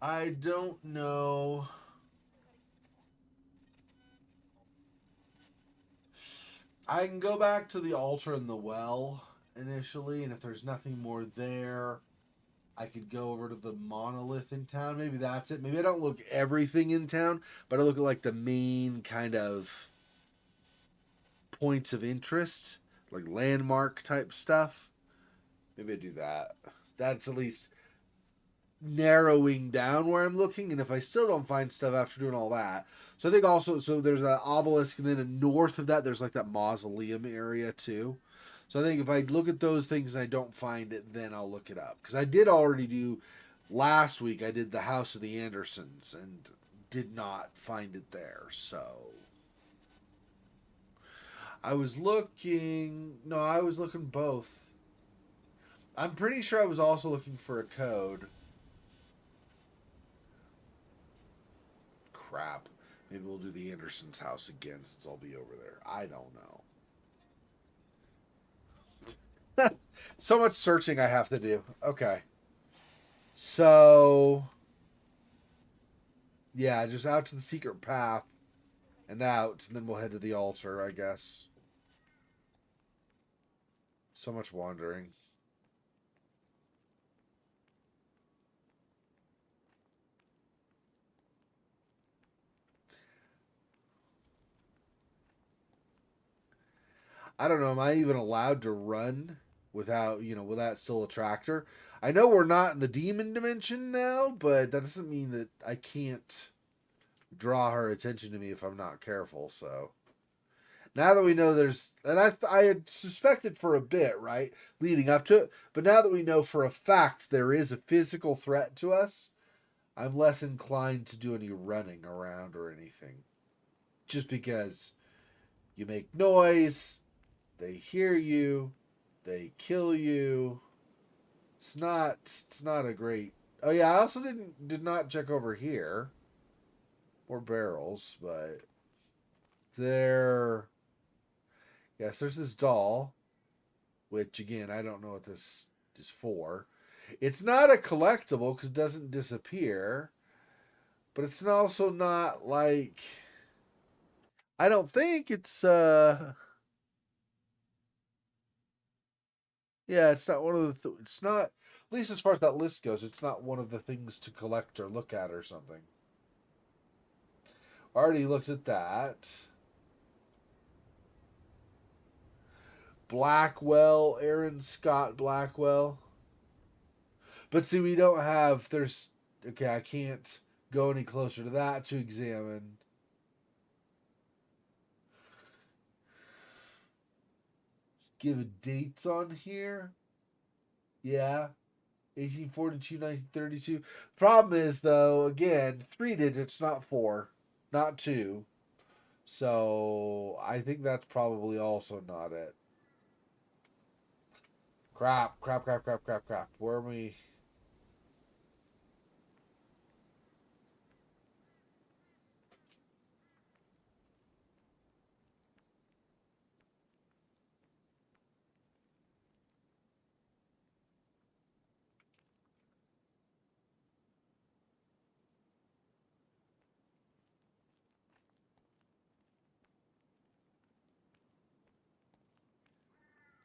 I don't know. I can go back to the altar and the well initially, and if there's nothing more there, I could go over to the monolith in town. Maybe that's it. Maybe I don't look everything in town, but I look at like the main kind of points of interest, like landmark type stuff. Maybe I do that. That's at least narrowing down where I'm looking. And if I still don't find stuff after doing all that, so I think also, so there's an obelisk, and then north of that, there's like that mausoleum area too. So I think if I look at those things and I don't find it, then I'll look it up. Because I did already do last week. I did the House of the Andersons and did not find it there. So I was looking. No, I was looking both. I'm pretty sure I was also looking for a code. Crap. Maybe we'll do the Andersons' house again since I'll be over there. I don't know. So much searching I have to do. Okay. So, yeah, just out to the secret path and out, and then we'll head to the altar, I guess. So much wandering. I don't know. Am I even allowed to run without, without still a tractor? I know we're not in the demon dimension now, but that doesn't mean that I can't draw her attention to me if I'm not careful. So now that we know there's, and I had suspected for a bit, right, leading up to it, but now that we know for a fact there is a physical threat to us, I'm less inclined to do any running around or anything. Just because you make noise, they hear you, they kill you. It's not a great. Oh yeah, I also did not check over here. More barrels, but there. Yes, there's this doll, which again I don't know what this is for. It's not a collectible because it doesn't disappear, but it's also not like I don't think it's yeah, it's not one of it's not, at least as far as that list goes, it's not one of the things to collect or look at or something. Already looked at that. Blackwell, Aaron Scott Blackwell. But see, we don't have, there's, okay, I can't go any closer to that to examine. Give dates on here. Yeah. 1842, 1932. Problem is, though, again, 3 digits, not 4, not 2. So I think that's probably also not it. Crap, crap, crap, crap, crap, crap. Where are we?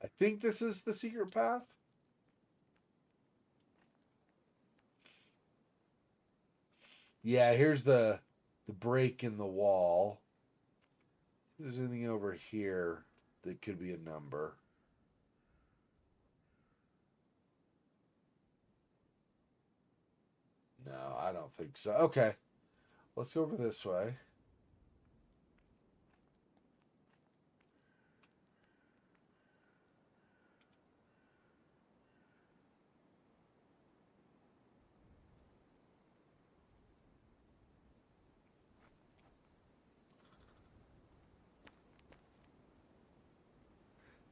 I think this is the secret path. Yeah, here's the break in the wall. If there's anything over here that could be a number. No, I don't think so. Okay, let's go over this way.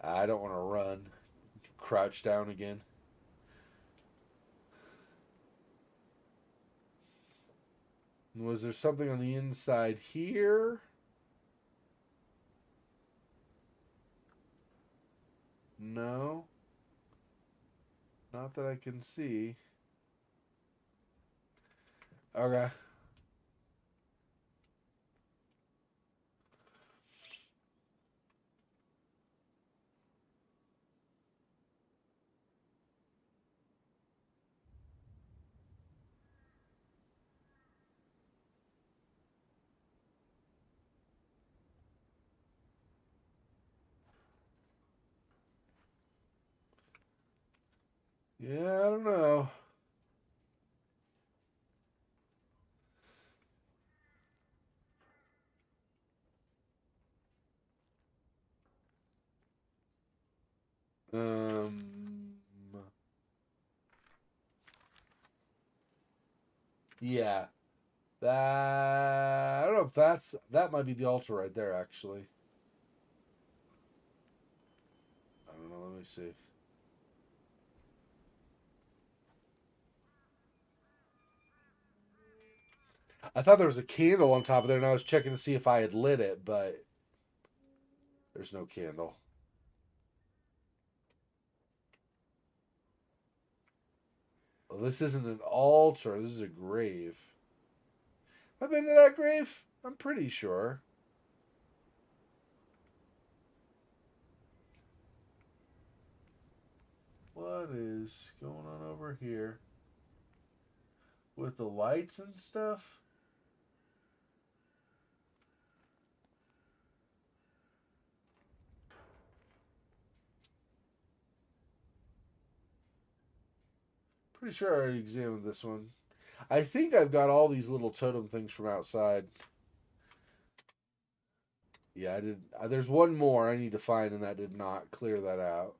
I don't want to run. Crouch down again. Was there something on the inside here? No, not that I can see. Okay. Yeah, I don't know. Um, yeah, that I don't know if that might be the altar right there. Actually, I don't know. Let me see. I thought there was a candle on top of there, and I was checking to see if I had lit it, but there's no candle. Well, this isn't an altar. This is a grave. I've been to that grave. I'm pretty sure. What is going on over here with the lights and stuff? Pretty sure I already examined this one. I think I've got all these little totem things from outside. Yeah, I did. There's one more I need to find, and that did not clear that out.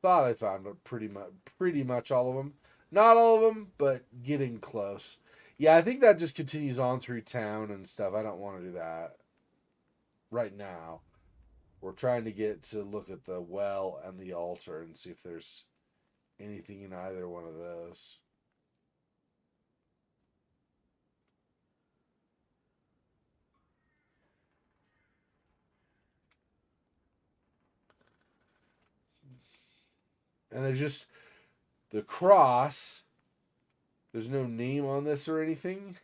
Thought I found it pretty much all of them. Not all of them, but getting close. Yeah, I think that just continues on through town and stuff. I don't want to do that right now. We're trying to get to look at the well and the altar and see if there's anything in either one of those. And there's just the cross. There's no name on this or anything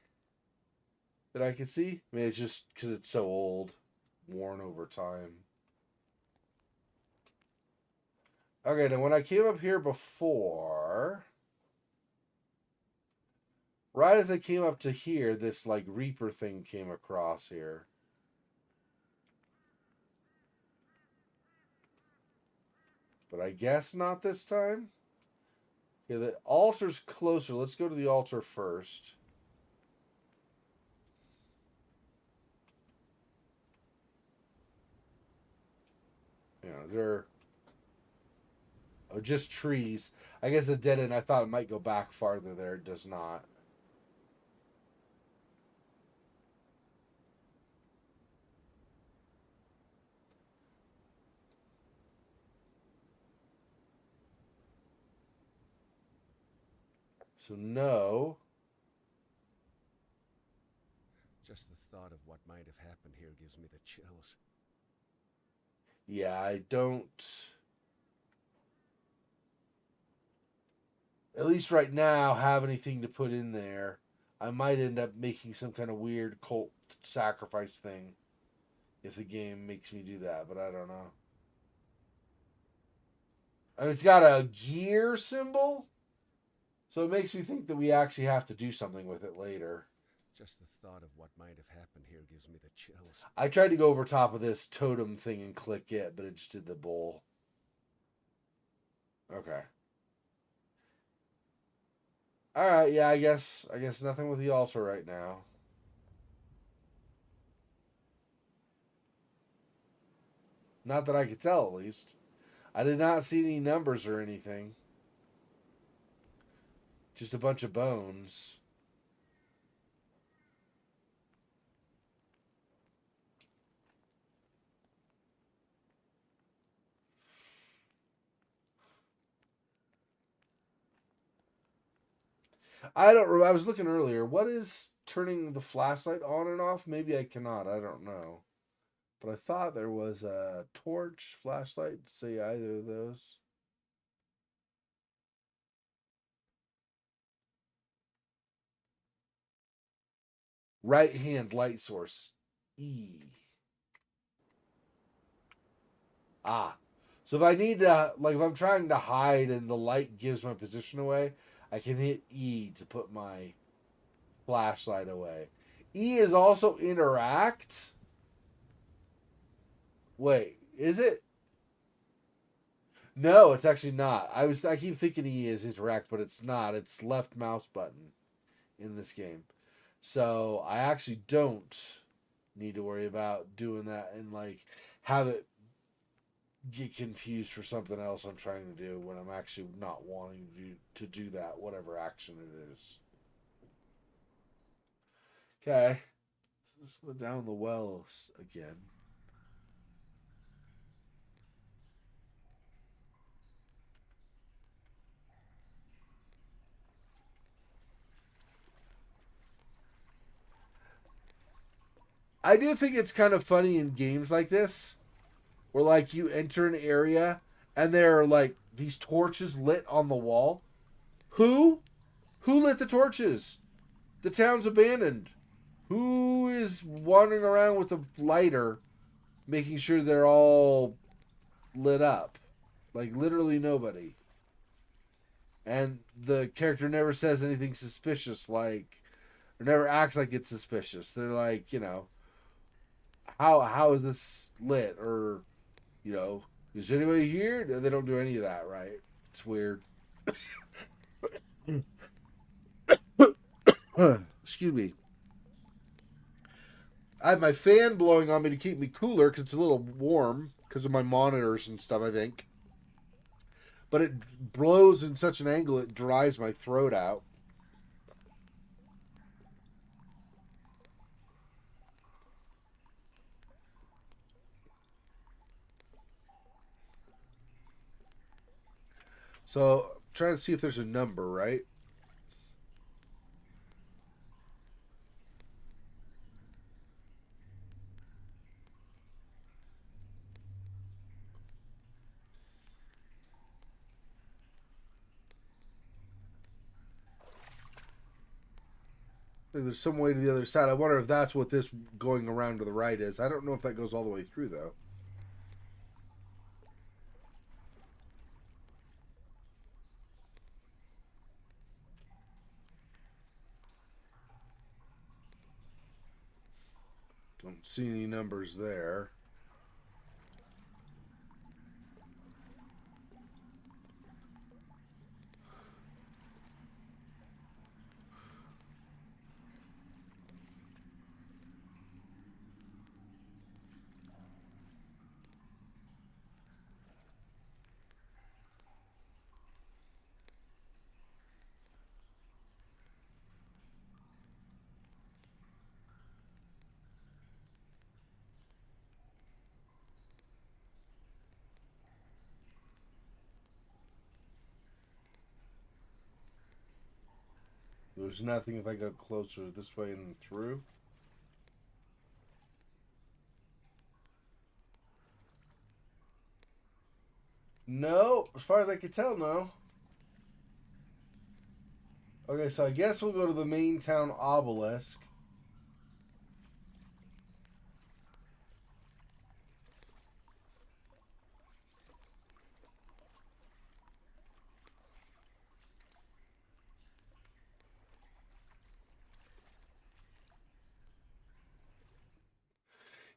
that I can see. I mean, it's just because it's so old, worn over time. Okay, now when I came up here before, right as I came up to here, this like Reaper thing came across here. But I guess not this time. Okay, the altar's closer. Let's go to the altar first. Yeah, they're just trees. I guess a dead end. I thought it might go back farther there. It does not. So no. Just the thought of what might have happened here gives me the chills. Yeah, I don't, at least right now, have anything to put in there. I might end up making some kind of weird cult sacrifice thing if the game makes me do that, but I don't know. I mean, it's got a gear symbol, so it makes me think that we actually have to do something with it later. Just the thought of what might have happened here gives me the chills. I tried to go over top of this totem thing and click it, but it just did the bowl. Okay. All right. Yeah. I guess nothing with the altar right now. Not that I could tell, at least. I did not see any numbers or anything. Just a bunch of bones. I don't. I was looking earlier. What is turning the flashlight on and off? Maybe I cannot. I don't know. But I thought there was a torch, flashlight. Say either of those. Right hand light source. E. Ah. So if I need to, like, if I'm trying to hide and the light gives my position away, I can hit E to put my flashlight away. E is also interact. Wait, is it? No, it's actually not. I keep thinking E is interact, but it's not. It's left mouse button in this game. So I actually don't need to worry about doing that and like have it get confused for something else I'm trying to do when I'm actually not wanting to do that, whatever action it is. Okay. So let's go down the wells again. I do think it's kind of funny in games like this where like you enter an area and there are like these torches lit on the wall. Who? Who lit the torches? The town's abandoned. Who is wandering around with a lighter making sure they're all lit up? Like literally nobody. And the character never says anything suspicious like or never acts like it's suspicious. They're like, how is this lit or you know, is anybody here? They don't do any of that, right? It's weird. Excuse me. I have my fan blowing on me to keep me cooler because it's a little warm because of my monitors and stuff, I think. But it blows in such an angle it dries my throat out. So I'm trying to see if there's a number, right? Like there's some way to the other side. I wonder if that's what this going around to the right is. I don't know if that goes all the way through though. Don't see any numbers there. There's nothing if I go closer this way and through. No, as far as I can tell, no. Okay, so I guess we'll go to the main town obelisk.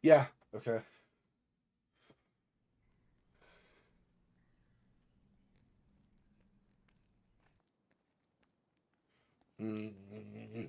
Yeah, okay. Mm-hmm.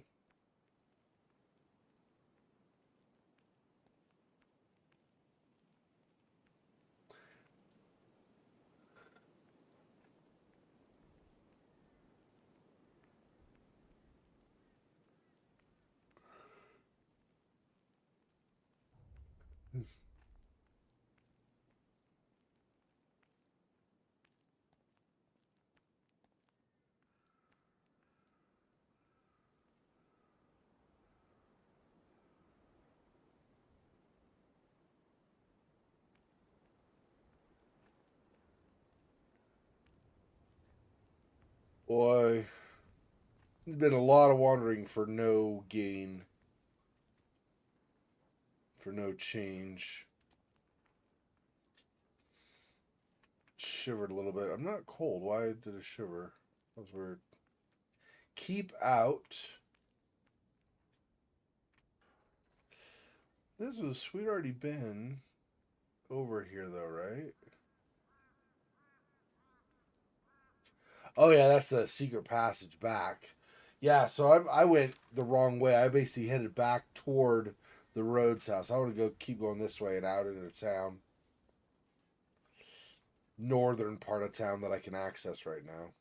Boy, there's been a lot of wandering for no gain, for no change. Shivered a little bit. I'm not cold. Why did it shiver? That was weird. Keep out. We'd already been over here though, right? Oh yeah, that's the secret passage back. Yeah, so I went the wrong way. I basically headed back toward the Rhodes house. I want to keep going this way and out into town. Northern part of town that I can access right now.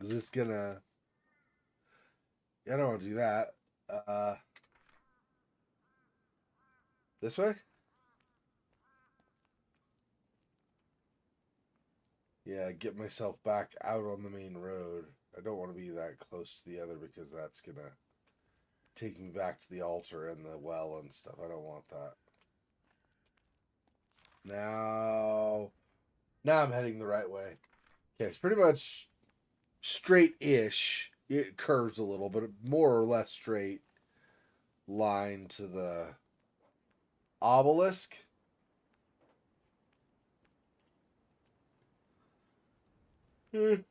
Is this gonna? Yeah, I don't want to do that. Uh, this way? Yeah, get myself back out on the main road. I don't want to be that close to the other because that's gonna take me back to the altar and the well and stuff. I don't want that. Now, now I'm heading the right way. Okay, it's pretty much straight-ish. It curves a little, but more or less straight line to the obelisk. Eh.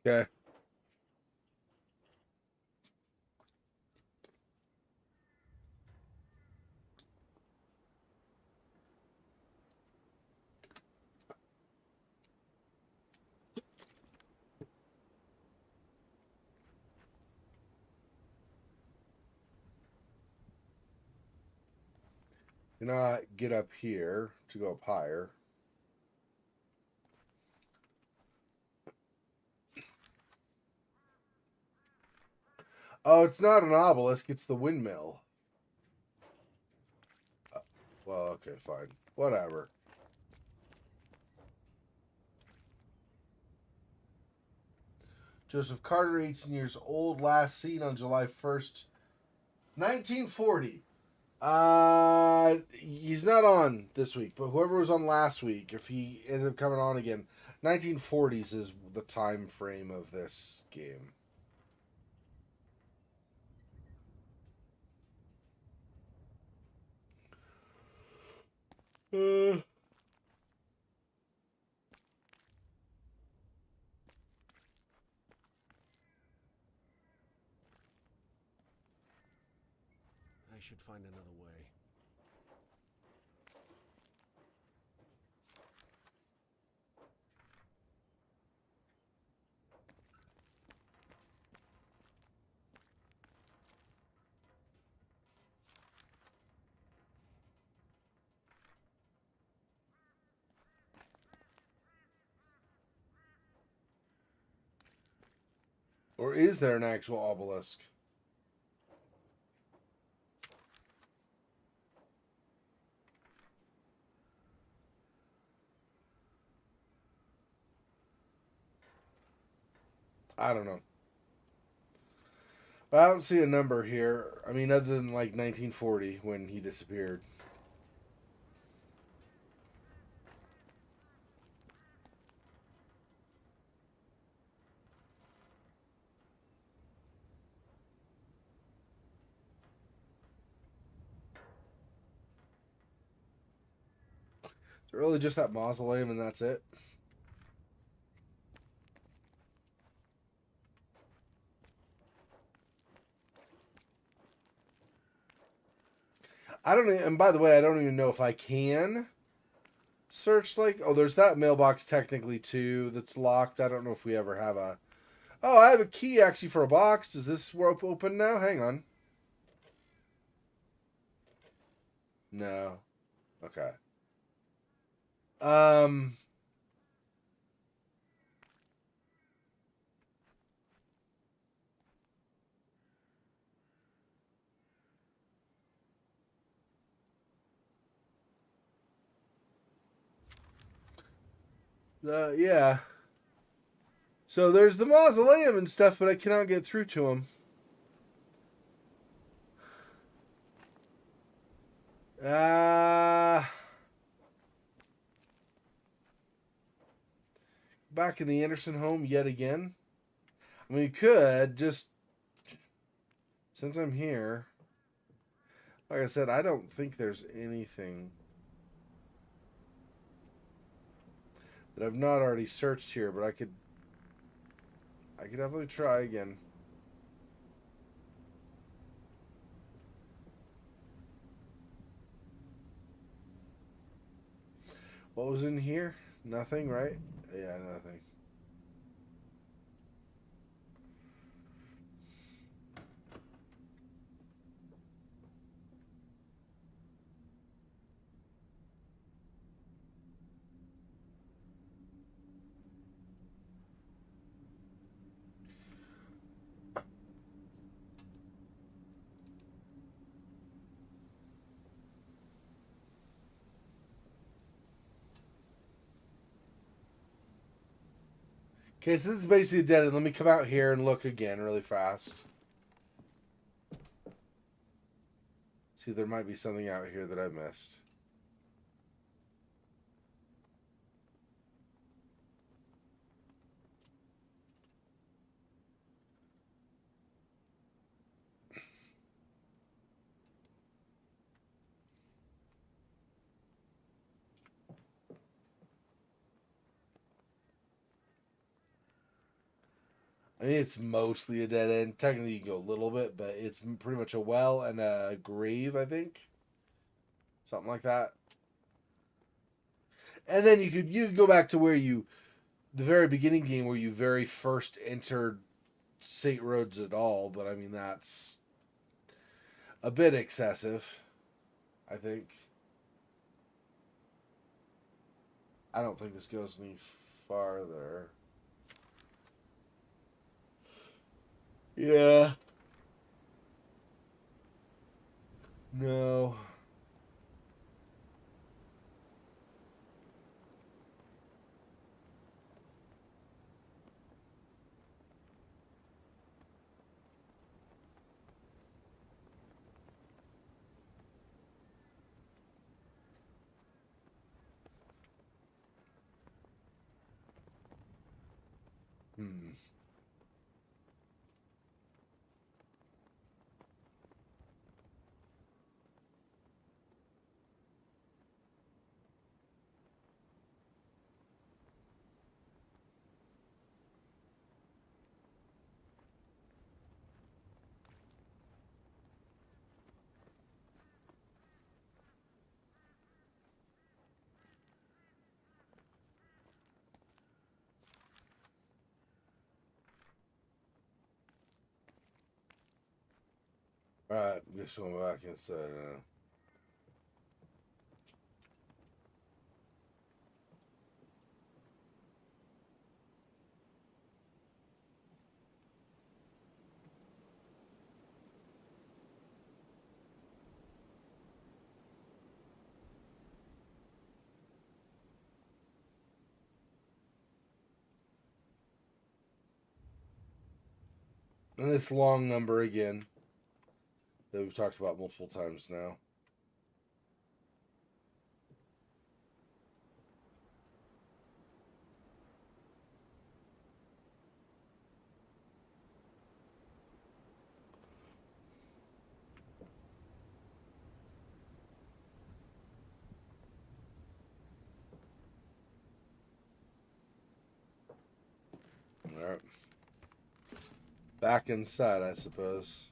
Okay. Cannot get up here to go up higher. Oh, it's not an obelisk, it's the windmill. Well, okay, fine. Whatever. Joseph Carter, 18 years old, last seen on July 1st, 1940. He's not on this week, but whoever was on last week, if he ends up coming on again, 1940s is the time frame of this game. Uh, I should find another way. or is there an actual obelisk? I don't know. But I don't see a number here. I mean, other than like 1940 when he disappeared. Is it really just that mausoleum and that's it? I don't even, and by the way, I don't even know if I can search like, oh, there's that mailbox technically too that's locked. I don't know if we ever have a, oh, I have a key actually for a box. Does this rope open now? Hang on. No. Okay. Um yeah. So there's the mausoleum and stuff, but I cannot get through to him. Uh Back in the Anderson home yet again. I mean, you could just, since I'm here. Like I said, I don't think there's anything that I've not already searched here, but I could definitely try again. What was in here? Nothing, right? Yeah, nothing. Okay, so this is basically dead end. Let me come out here and look again really fast. See, there might be something out here that I missed. I mean, it's mostly a dead end. Technically, you can go a little bit, but it's pretty much a well and a grave, I think. Something like that. And then you could go back to where you, the very beginning game where you very first entered St. Rhodes at all, but I mean, that's a bit excessive, I think. I don't think this goes any farther. Yeah. No. Hmm. Alright, just going back inside now. And this long number again that we've talked about multiple times now. Alright. Back inside, I suppose.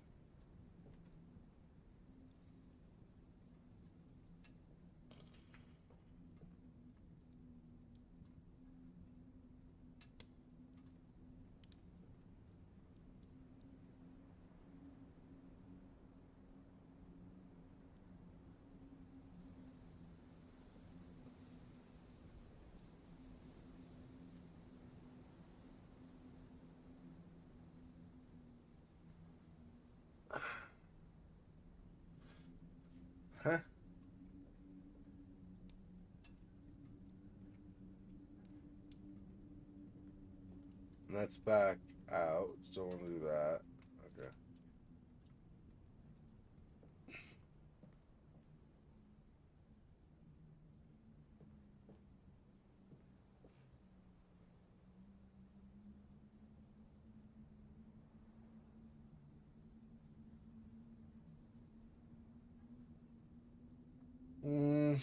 Huh? And that's back out. Don't want to do that. Okay. Mm,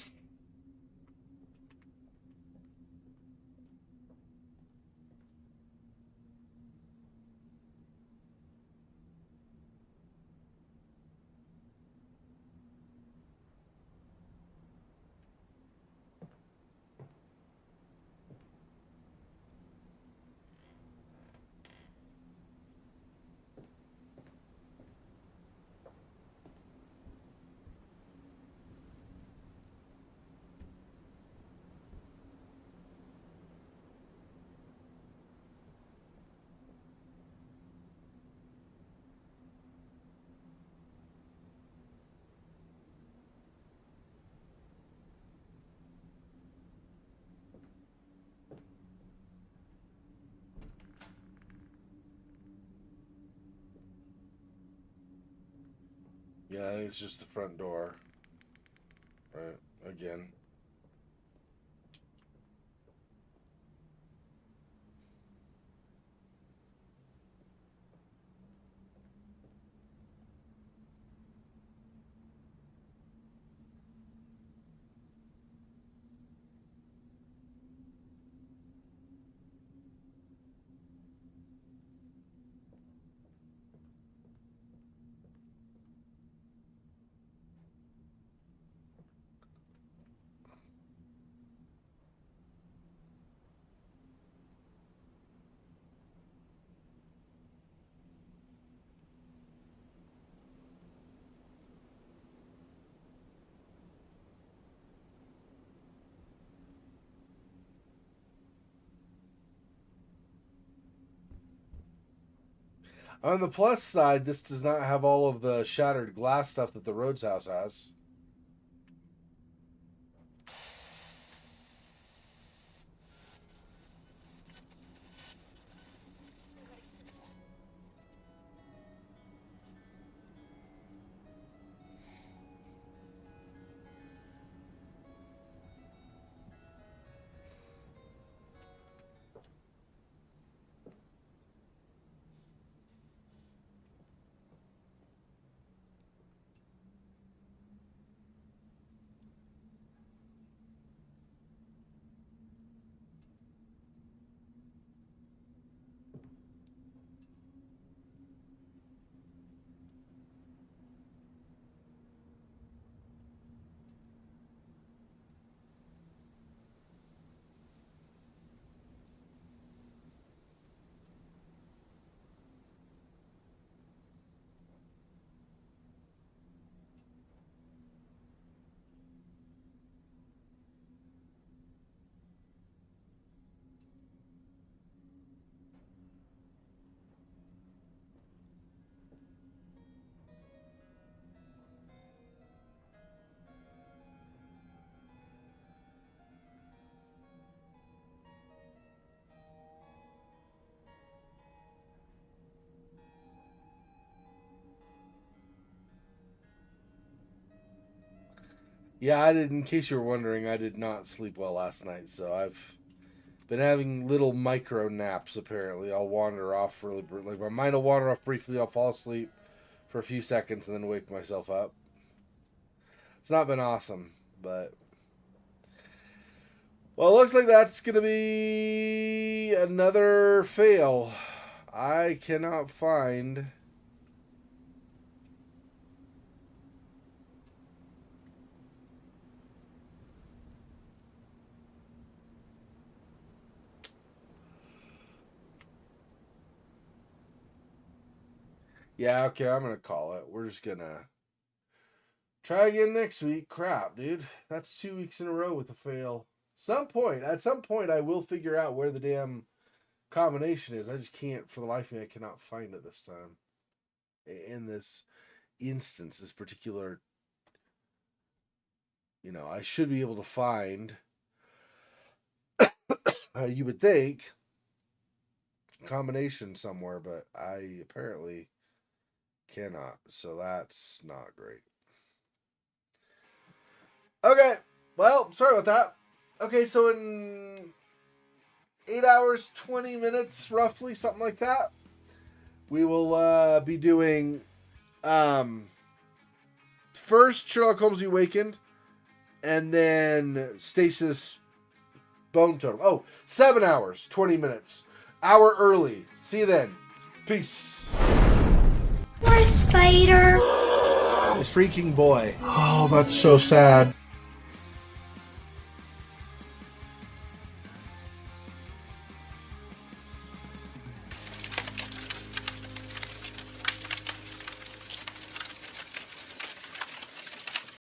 yeah, it's just the front door. Right. Again. On the plus side, this does not have all of the shattered glass stuff that the Rhodes house has. Yeah, I did. In case you were wondering, I did not sleep well last night, so I've been having little micro naps. Apparently, I'll wander off really, like my mind will wander off briefly. I'll fall asleep for a few seconds and then wake myself up. It's not been awesome, but well, it looks like that's gonna be another fail. I cannot find. Yeah, okay, I'm gonna call it. We're just gonna try again next week. Crap, dude. That's 2 weeks in a row with a fail. At some point, I will figure out where the damn combination is. I just can't, for the life of me, I cannot find it this time. In this instance, this particular, I should be able to find, you would think, combination somewhere, but I apparently cannot. So that's not great. Okay, well, sorry about that. Okay, so in 8 hours, 20 minutes, roughly, something like that, we will be doing first Sherlock Holmes Awakened, and then Stasis Bone Totem. Oh, 7 hours, 20 minutes. Hour early. See you then. Peace. Poor Spider. This freaking boy. Oh, that's so sad.